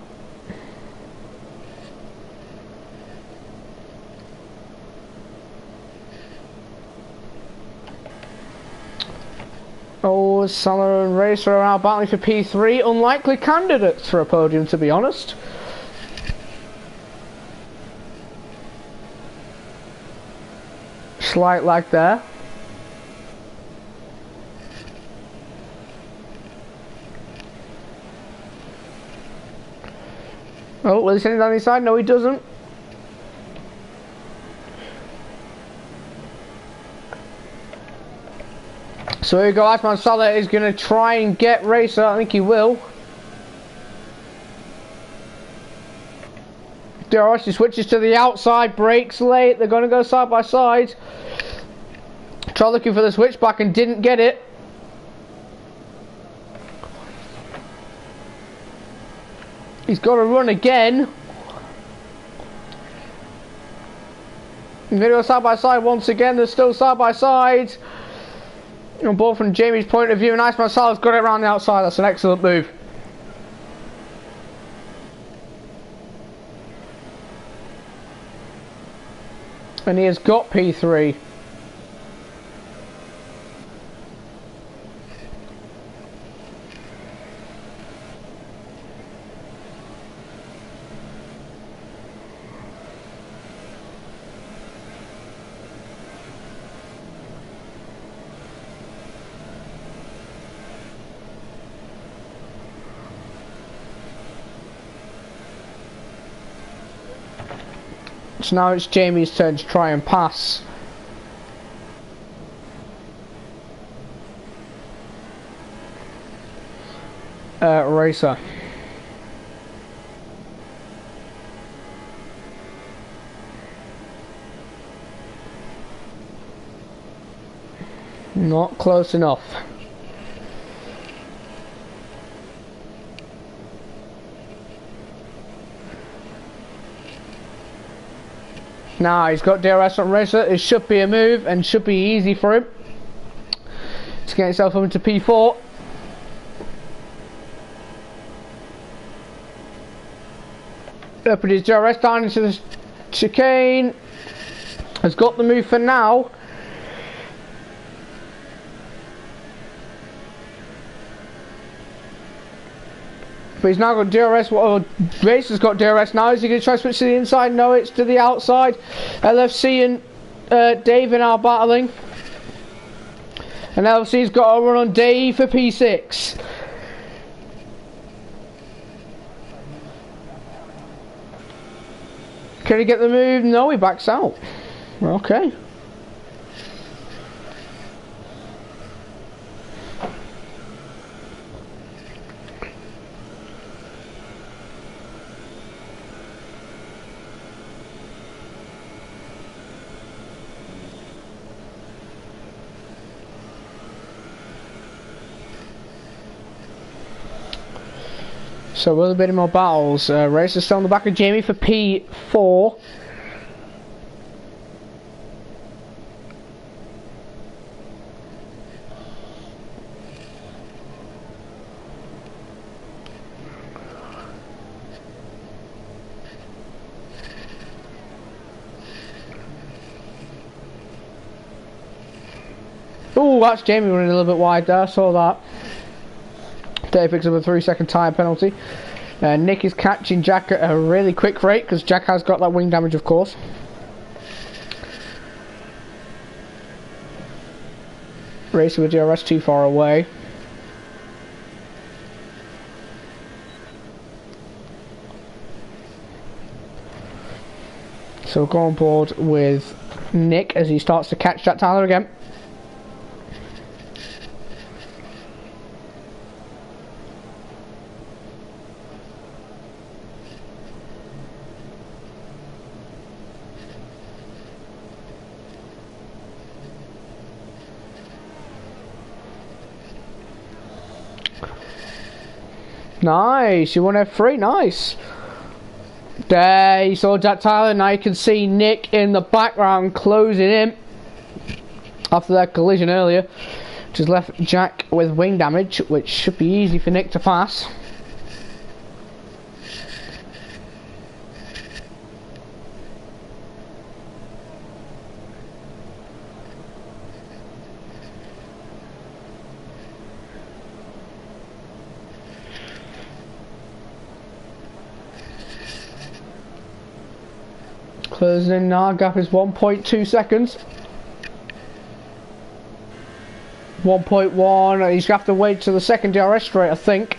Oh, Salah and Racer are now battling for P3. Unlikely candidates for a podium, to be honest. Slight lag there. Oh, will he send it down the side? No, he doesn't. So here we go, Iceman Salah is going to try and get Racer. I think he will. DRS switches to the outside, breaks late. They're going to go side by side. Try looking for the switchback and didn't get it. He's got to run again. They're going to go side by side once again. They're still side by side. On board from Jamie's point of view, and Iceman Salah's got it around the outside. That's an excellent move. And he has got P3. So now it's Jamie's turn to try and pass. Racer. Not close enough. Now he's got DRS on Racer. It should be a move and should be easy for him to get himself up into P4. Put his DRS down into the chicane. Has got the move for now. But he's now got DRS, well, Racer's got DRS now. Is he going to try to switch to the inside? No, it's to the outside. LFC and Dave are now battling. And LFC's got a run on Dave for P6. Can he get the move? No, he backs out. Okay. So a little bit more battles. Race is still on the back of Jamie for P4. Oh, that's Jamie running a little bit wide there. Saw that. Dave picks up a 3-second tyre penalty. Nick is catching Jack at a really quick rate because Jack has got that wing damage, of course. Racing with DRS too far away. So we'll go on board with Nick as he starts to catch Jack Tyler again. Nice, you won F3, nice. There, you saw Jack Tyler, now you can see Nick in the background closing in after that collision earlier, which has left Jack with wing damage, which should be easy for Nick to pass. Closing in now, gap is 1.2 seconds. 1.1, he's going to have to wait till the second DRS straight, I think.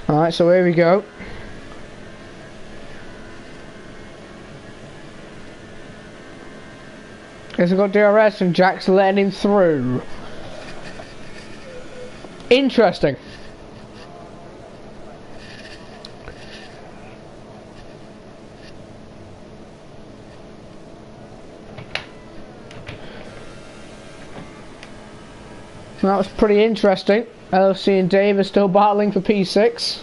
Alright, so here we go. We've got DRS and Jack's letting him through. Interesting. That was pretty interesting. LFC and Dave are still battling for P6.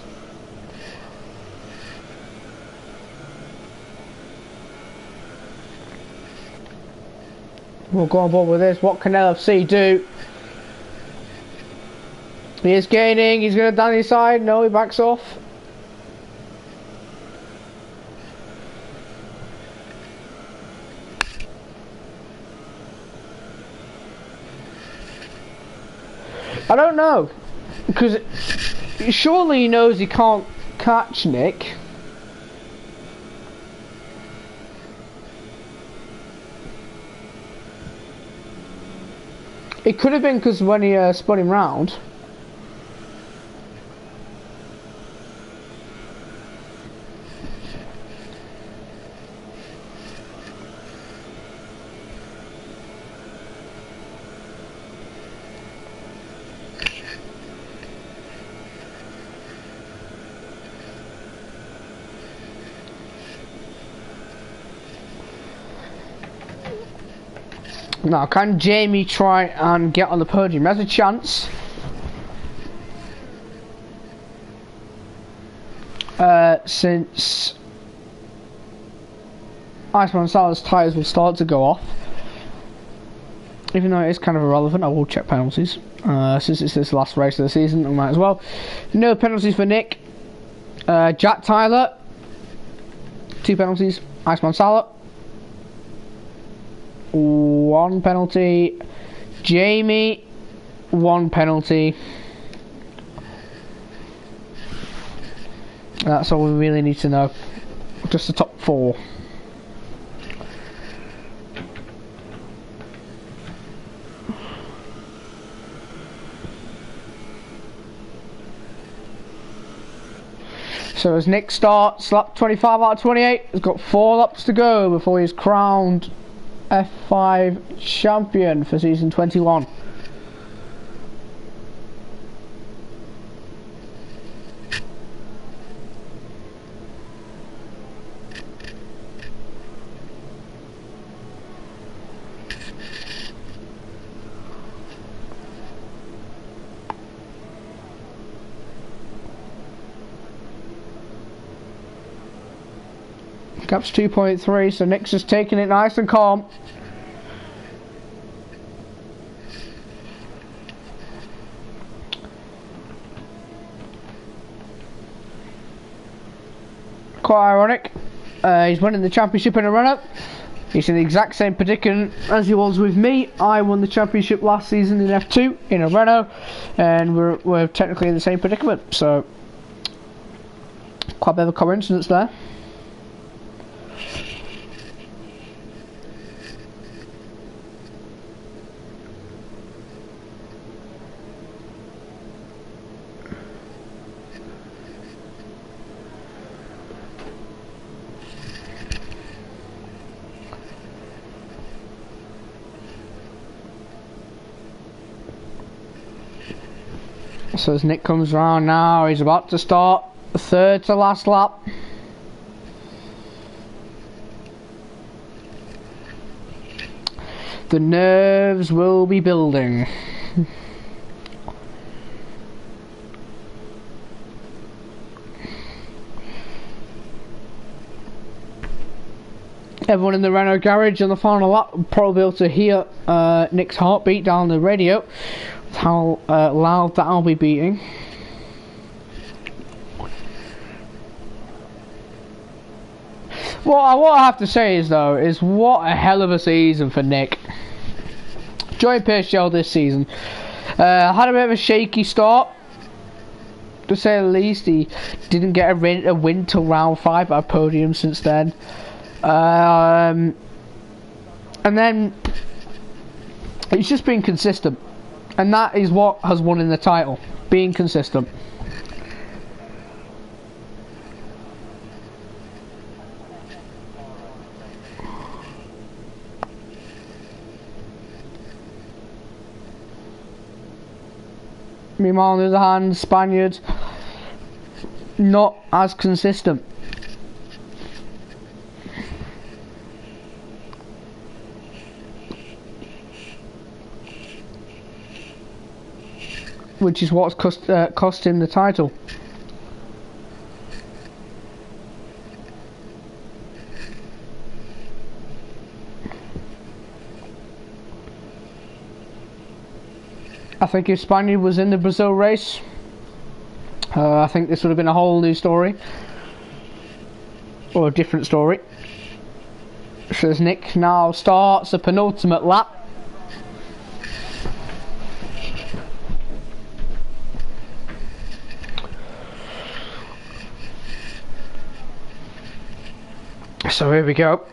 We'll go on board with this. What can LFC do? He is gaining. He's going to down his side. No, he backs off. I don't know. Because surely he knows he can't catch Nick. It could have been because when he spun him round. Now, can Jamie try and get on the podium? There's a chance. Since Iceman Salah's tyres will start to go off. Even though it is kind of irrelevant, I will check penalties. Since it's this last race of the season, I might as well. No penalties for Nick. Jack Tyler. 2 penalties. Iceman Salah. 1 penalty. Jamie, 1 penalty. That's all we really need to know. Just the top 4. So as Nick starts, lap 25 out of 28, he's got 4 laps to go before he's crowned F5 champion for season 21. Gap's 2.3, so Nick's just taking it nice and calm. Quite ironic. He's winning the championship in a run-up. He's in the exact same predicament as he was with me. I won the championship last season in F2 in a Renault, and we're technically in the same predicament. So, quite a bit of a coincidence there. So as Nick comes round now, he's about to start the third to last lap. The nerves will be building. Everyone in the Renault garage on the final lap will probably be able to hear Nick's heartbeat down the radio. How loud that'll be beating. What I have to say is though, is what a hell of a season for Nick. Joined PSGL this season. Had a bit of a shaky start, to say the least. He didn't get a win till round 5, but a podium since then. And then he's just been consistent. And that is what has won in the title, being consistent. Meanwhile, on the other hand, Spaniard, not as consistent. Which is what's cost him the title. I think if Spaniard was in the Brazil race, I think this would have been a whole new story. Or a different story. So as Nick now starts the penultimate lap. So here we go.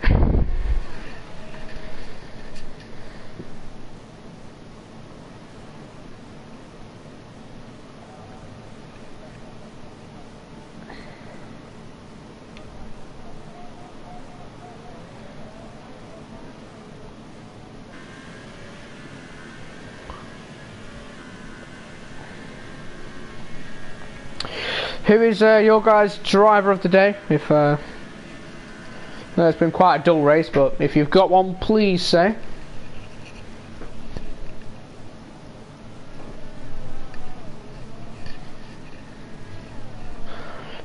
Who is your guys' driver of the day? If it's been quite a dull race, but if you've got one, please say.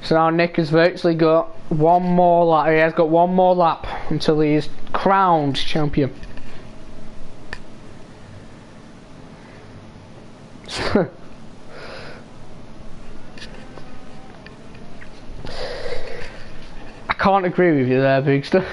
So now Nick has virtually got one more lap. He has got one more lap until he is crowned champion. I can't agree with you there, Big Stuff.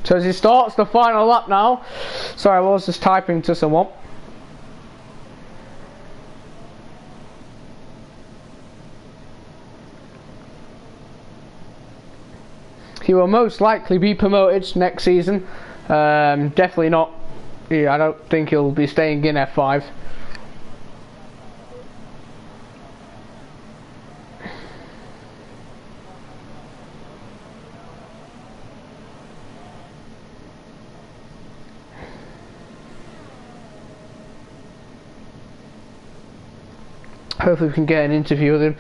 So as he starts the final lap now, sorry, I was just typing to someone. He will most likely be promoted next season. Definitely not. Yeah, I don't think he'll be staying in F5. Hopefully we can get an interview with him,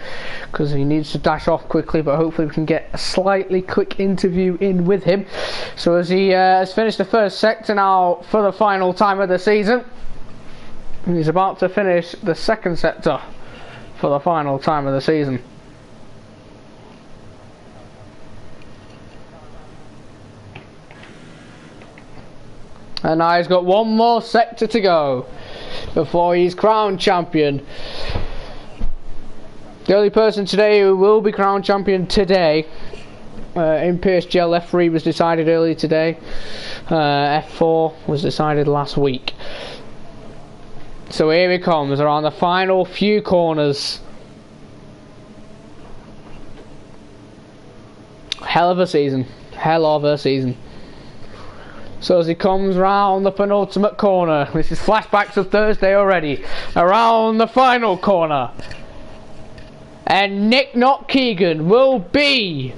because he needs to dash off quickly, but hopefully we can get a slightly quick interview in with him. So as he has finished the first sector now for the final time of the season, and he's about to finish the second sector for the final time of the season. And now he's got one more sector to go before he's crowned champion. The only person today who will be crowned champion today in PSGL, F3 was decided earlier today. F4 was decided last week. So here he comes around the final few corners. Hell of a season. Hell of a season. So as he comes round the penultimate corner, this is flashbacks of Thursday already, around the final corner. And Nick Not Keegan will be,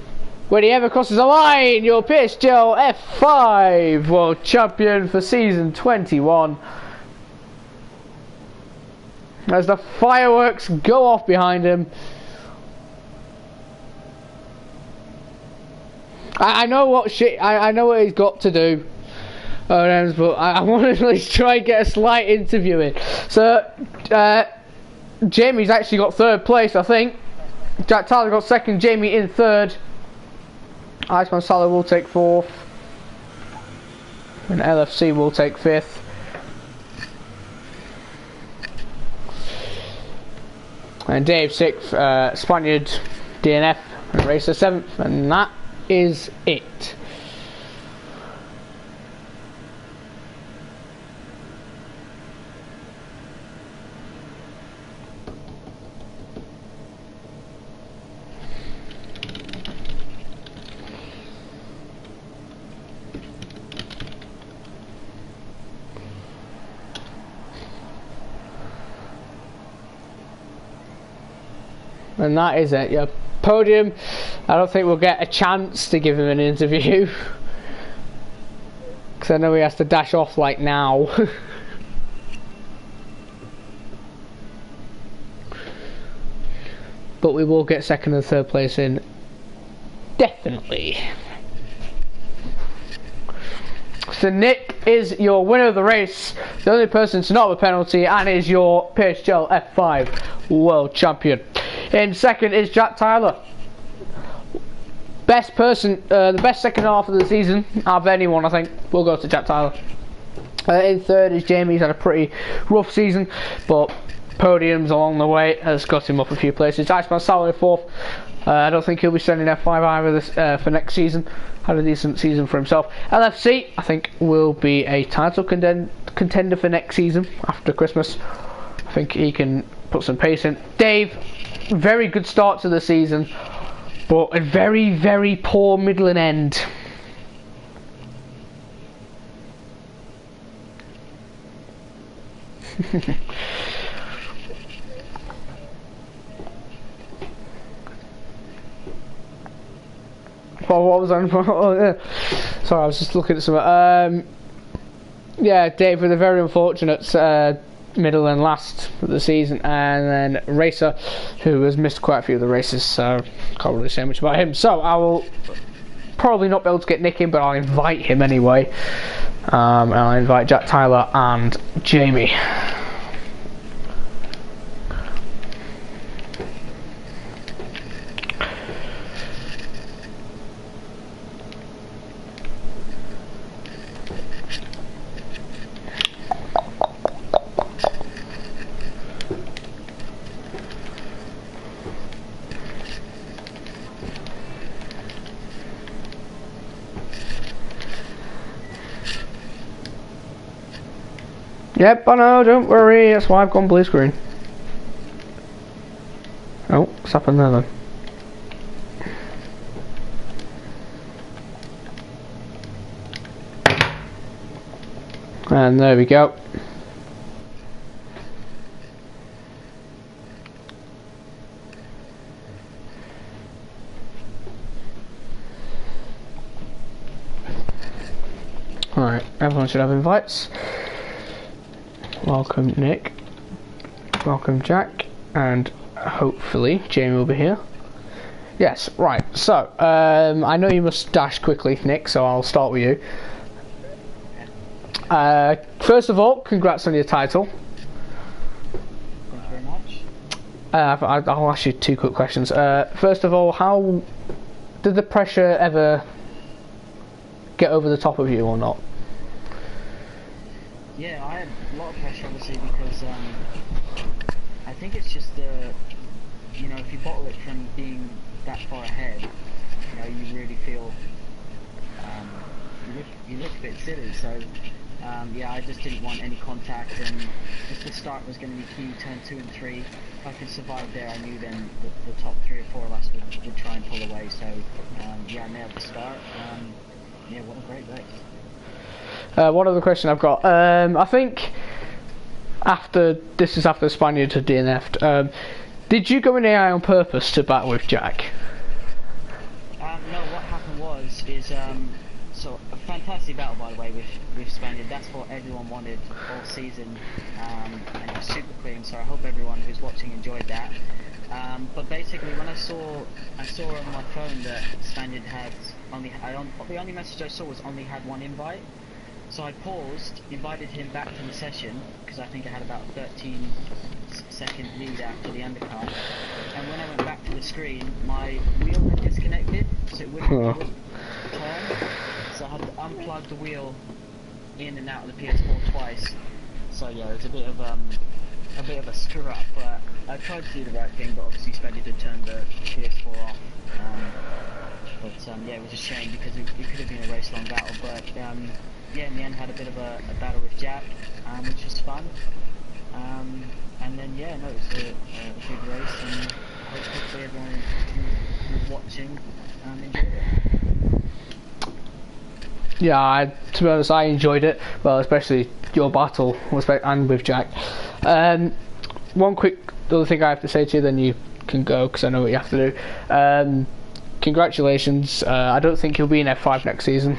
when he ever crosses the line, your PSGL F5 World Champion for Season 21. As the fireworks go off behind him. I know what I know what he's got to do. But I want to at least try and get a slight interview in. So, Jamie's actually got third place, I think. Jack Tyler got second, Jamie in third. Iceman Salah will take fourth. And LFC will take fifth. And Dave sixth, Spaniard, DNF, and Racer seventh. And that is it. And that is it. Your podium. I don't think we'll get a chance to give him an interview, because I know he has to dash off like now. But we will get second and third place in, definitely. So Nick is your winner of the race, the only person to not have a penalty, and is your PSGL F5 World Champion. In second is Jack Tyler. Best person, the best second half of the season out of anyone, I think, will go to Jack Tyler. In third is Jamie. He's had a pretty rough season, but podiums along the way has got him up a few places. Iceman Salah in fourth. I don't think he'll be sending F5 either this, for next season. Had a decent season for himself. LFC, I think, will be a title contender for next season after Christmas. I think he can put some pace in. Dave, very good start to the season, but a very, very poor middle and end. Well, what was I? Oh, yeah. Sorry, I was just looking at something. Yeah, Dave with a very unfortunate middle and last of the season, and then Racer, who has missed quite a few of the races, so can't really say much about him. So I will probably not be able to get Nick in, but I'll invite him anyway. And I'll invite Jack Tyler and Jamie. Yep, I know, don't worry, that's why I've gone blue screen. Oh, what's happened there then? And there we go. Alright, everyone should have invites. Welcome Nick. Welcome Jack. And hopefully Jamie will be here. Yes, right. So, I know you must dash quickly, Nick, so I'll start with you. First of all, congrats on your title. Thank you very much. I'll ask you 2 quick questions. First of all, how did the pressure ever get over the top of you or not? Yeah, I had a lot of pressure obviously because I think it's just you know, if you bottle it from being that far ahead, you know, you really feel you look a bit silly. So yeah, I just didn't want any contact, and if the start was going to be key, turn 2 and 3. If I could survive there, I knew then the top 3 or 4 of us would try and pull away. So yeah, I nailed the start. Yeah, what a great race. One other question I've got. I think after Spaniard had DNF'd, did you go in AI on purpose to bat with Jack? No, what happened is so a fantastic battle, by the way, with Spaniard. That's what everyone wanted all season, and it was super clean. So I hope everyone who's watching enjoyed that. But basically, when I saw on my phone that Spaniard had the only message I saw was only had 1 invite. So I paused, invited him back to the session, because I think I had about a 13-second lead after the undercut. And when I went back to the screen, my wheel had disconnected, so it wouldn't turn. So I had to unplug the wheel in and out of the PS4 twice. So yeah, it was a bit of a screw up, but I tried to do the right thing, but obviously Spaniard had turned the PS4 off. But yeah, it was a shame because it could have been a race-long battle. But yeah, in the end, had a bit of a battle with Jack, which was fun. And then yeah, no, it was a good race, and hopefully everyone who's watching enjoyed it. Yeah, to be honest, I enjoyed it. Well, especially your battle, and with Jack. One quick other thing I have to say to you, then you can go because I know what you have to do. Congratulations. I don't think you'll be in F5 next season.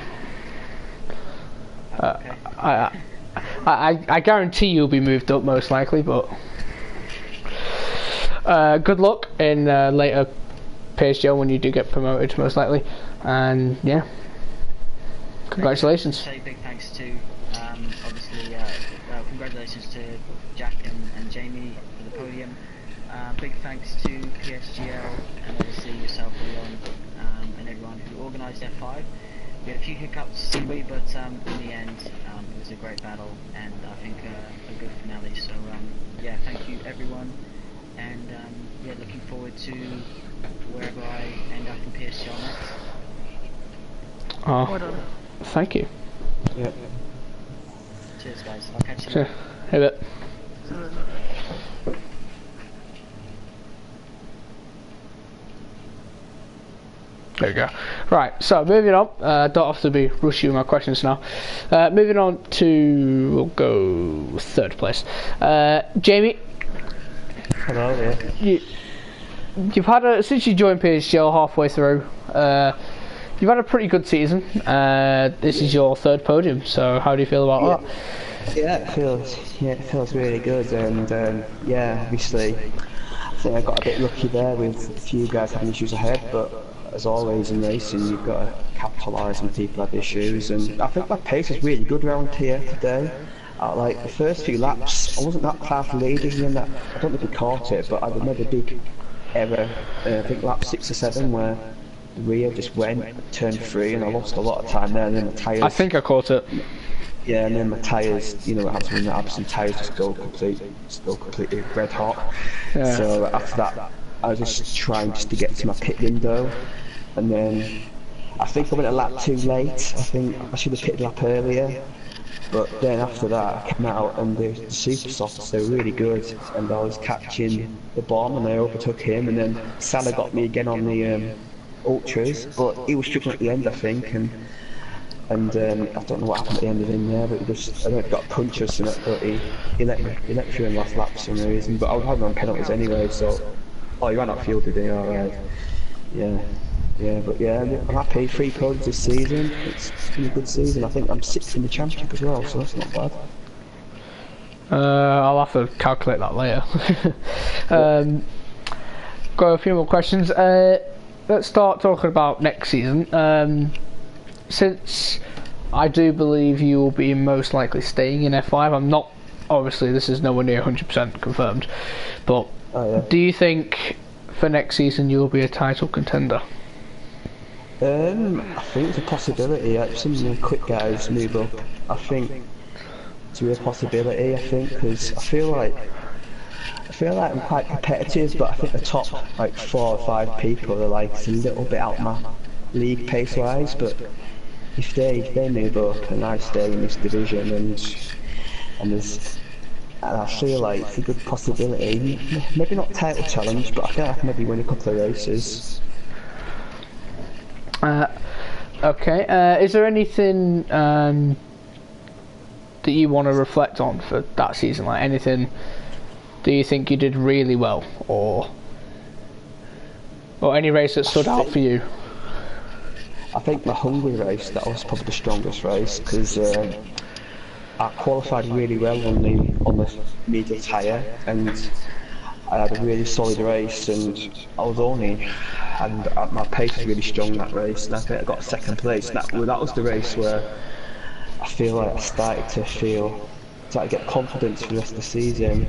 Okay. I guarantee you'll be moved up most likely, but good luck in later PSGL when you do get promoted most likely, and yeah, congratulations. Say big thanks to obviously congratulations to Jack and Jamie for the podium. Big thanks to PSGL and obviously yourself, Leon, and everyone who organised F5. We had a few hiccups, but in the end, it was a great battle, and I think a good finale. So yeah, thank you everyone, and yeah, looking forward to wherever I end up in PSGL next. Oh, well done. Thank you. Yeah. Cheers, guys. I'll catch you Sure. later. Hey, bit. There we go. Right, so moving on. Don't have to be rushy with my questions now. Moving on to, we'll go 3rd place. Jamie. Hello, yeah. You've had since you joined PSGL halfway through. You've had a pretty good season. This is your 3rd podium. So how do you feel about that? Yeah, it feels really good, and yeah, obviously, I think I got a bit lucky there with a few guys having issues ahead, but as always in racing, you've got to capitalise when people have issues, and I think my pace was really good around here today. Like the first few laps, I wasn't that far from leading, and I don't know if you caught it, but I made a big error. I think lap 6 or 7 where the rear just went, turned free, and I lost a lot of time there. And then the tyres. I think I caught it. Yeah, and then my tyres, you know, what happens when the absent tyres just go completely red hot. Yeah. So after that, I was just trying to get to my pit window, and then I think I went a lap too late. I think I should have pitted a lap earlier. But then after that, I came out and the super softs, they were really good, and I was catching the bomb and I overtook him, and then Salah got me again on the ultras, but he was struggling at the end, I think, and I don't know what happened at the end of him there, but he just, I don't know if he got a punch or something, but he let me through in last lap for some reason, but I was having on penalties anyway, so, oh, he ran out of fuel, did he? Alright, yeah, but yeah, I'm happy, 3 podiums this season, it's been a good season. I think I'm 6th in the championship as well, so that's not bad. I'll have to calculate that later. Got a few more questions. Let's start talking about next season. Since I do believe you will be most likely staying in F5, I'm not, obviously this is nowhere near 100% confirmed, but do you think for next season you will be a title contender? I think it's a possibility. Some of the quick guys move up. I think it's a real possibility. I think because I feel like I'm quite competitive, but I think the top like 4 or 5 people are like a little bit out my league pace wise. But if they move up and I stay in this division and I feel like it's a good possibility. Maybe not title challenge, but I feel like I can maybe win a couple of races. Okay. Is there anything that you want to reflect on for that season? Like anything do you think you did really well, or any race that stood out for you? I think the Hungary race, that was probably the strongest race because I qualified really well on the medium tyre, and I had a really solid race, and my pace was really strong that race, and I think I got 2nd place. That was the race where I feel like I started to get confidence for the rest of the season.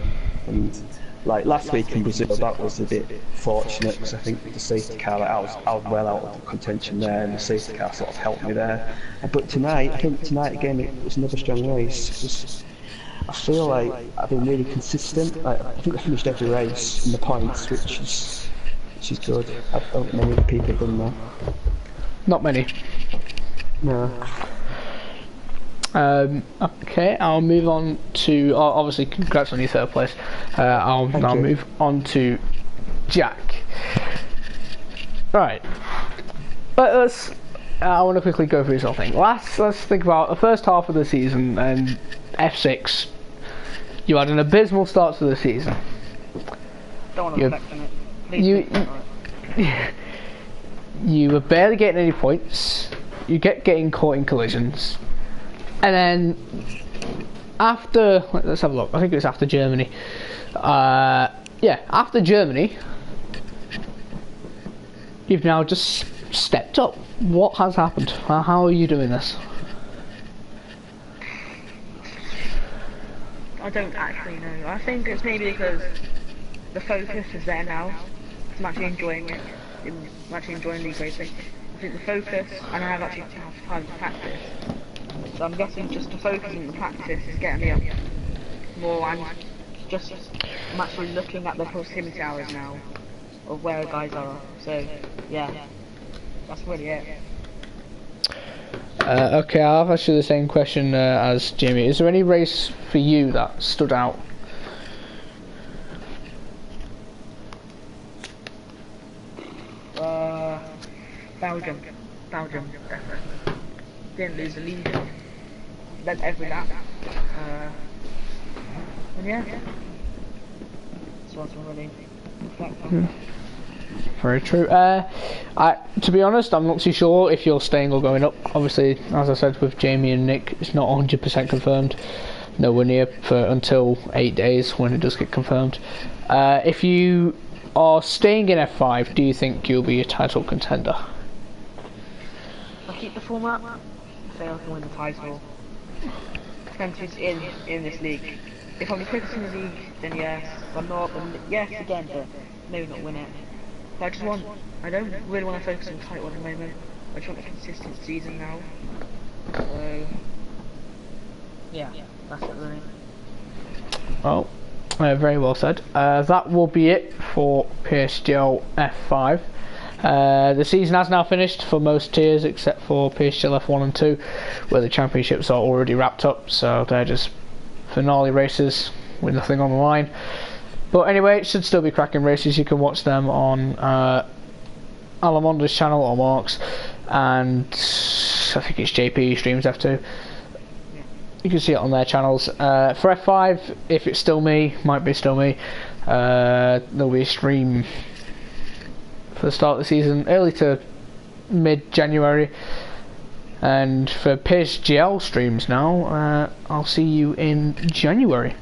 And like last week in Brazil, that was a bit fortunate because I think the safety car, I was well out of the contention there, and the safety car sort of helped me there. But tonight again, it was another strong race. I feel like I've been really consistent. I think I finished every race in the points, which is good. I don't know many people have done that. Not many. No. Okay, I'll move on to obviously congrats on your 3rd place. I'll now move on to Jack. Right, but I want to quickly go through this whole thing. Let's think about the first half of the season and F6. You had an abysmal start to the season. Don't want to reflect on it. You were barely getting any points. You getting caught in collisions. And then after, let's have a look, I think it was after Germany. After Germany, you've now just stepped up. What has happened? How are you doing this? I don't actually know. I think it's maybe because the focus is there now. I'm actually enjoying it. I'm actually enjoying league racing. I think the focus, and I have actually have time to practice. So I'm guessing just the focus and the practice is getting me up more. I'm actually looking at the proximity hours now of where guys are. So yeah, that's really it. Okay, I'll ask you the same question as Jamie. Is there any race for you that stood out? Belgium, definitely. Didn't lose the lead. Led every lap. And yeah. So that's really reflect on. Very true. To be honest, I'm not too sure if you're staying or going up. Obviously, as I said with Jamie and Nick, it's not 100% confirmed. Nowhere near until 8 days when it does get confirmed. If you are staying in F5, do you think you'll be a title contender? If I keep the format, I think I can win the title. Depends in this league. If I'm the quickest in the league, then yes. If I'm not, then yes again, but maybe not win it. But I don't really want to focus on the title at the moment. I just want a consistent season now. So, yeah, that's it really. Well, very well said. That will be it for PSGL F5. The season has now finished for most tiers except for PSGL F1 and 2, where the championships are already wrapped up, so they're just finale races with nothing on the line. But anyway, it should still be cracking races. You can watch them on Alamonda's channel or Mark's, and I think it's JP streams F2. You can see it on their channels. For F5, if it's still me, might be still me, there'll be a stream for the start of the season, early to mid-January. And for PSGL streams now, I'll see you in January.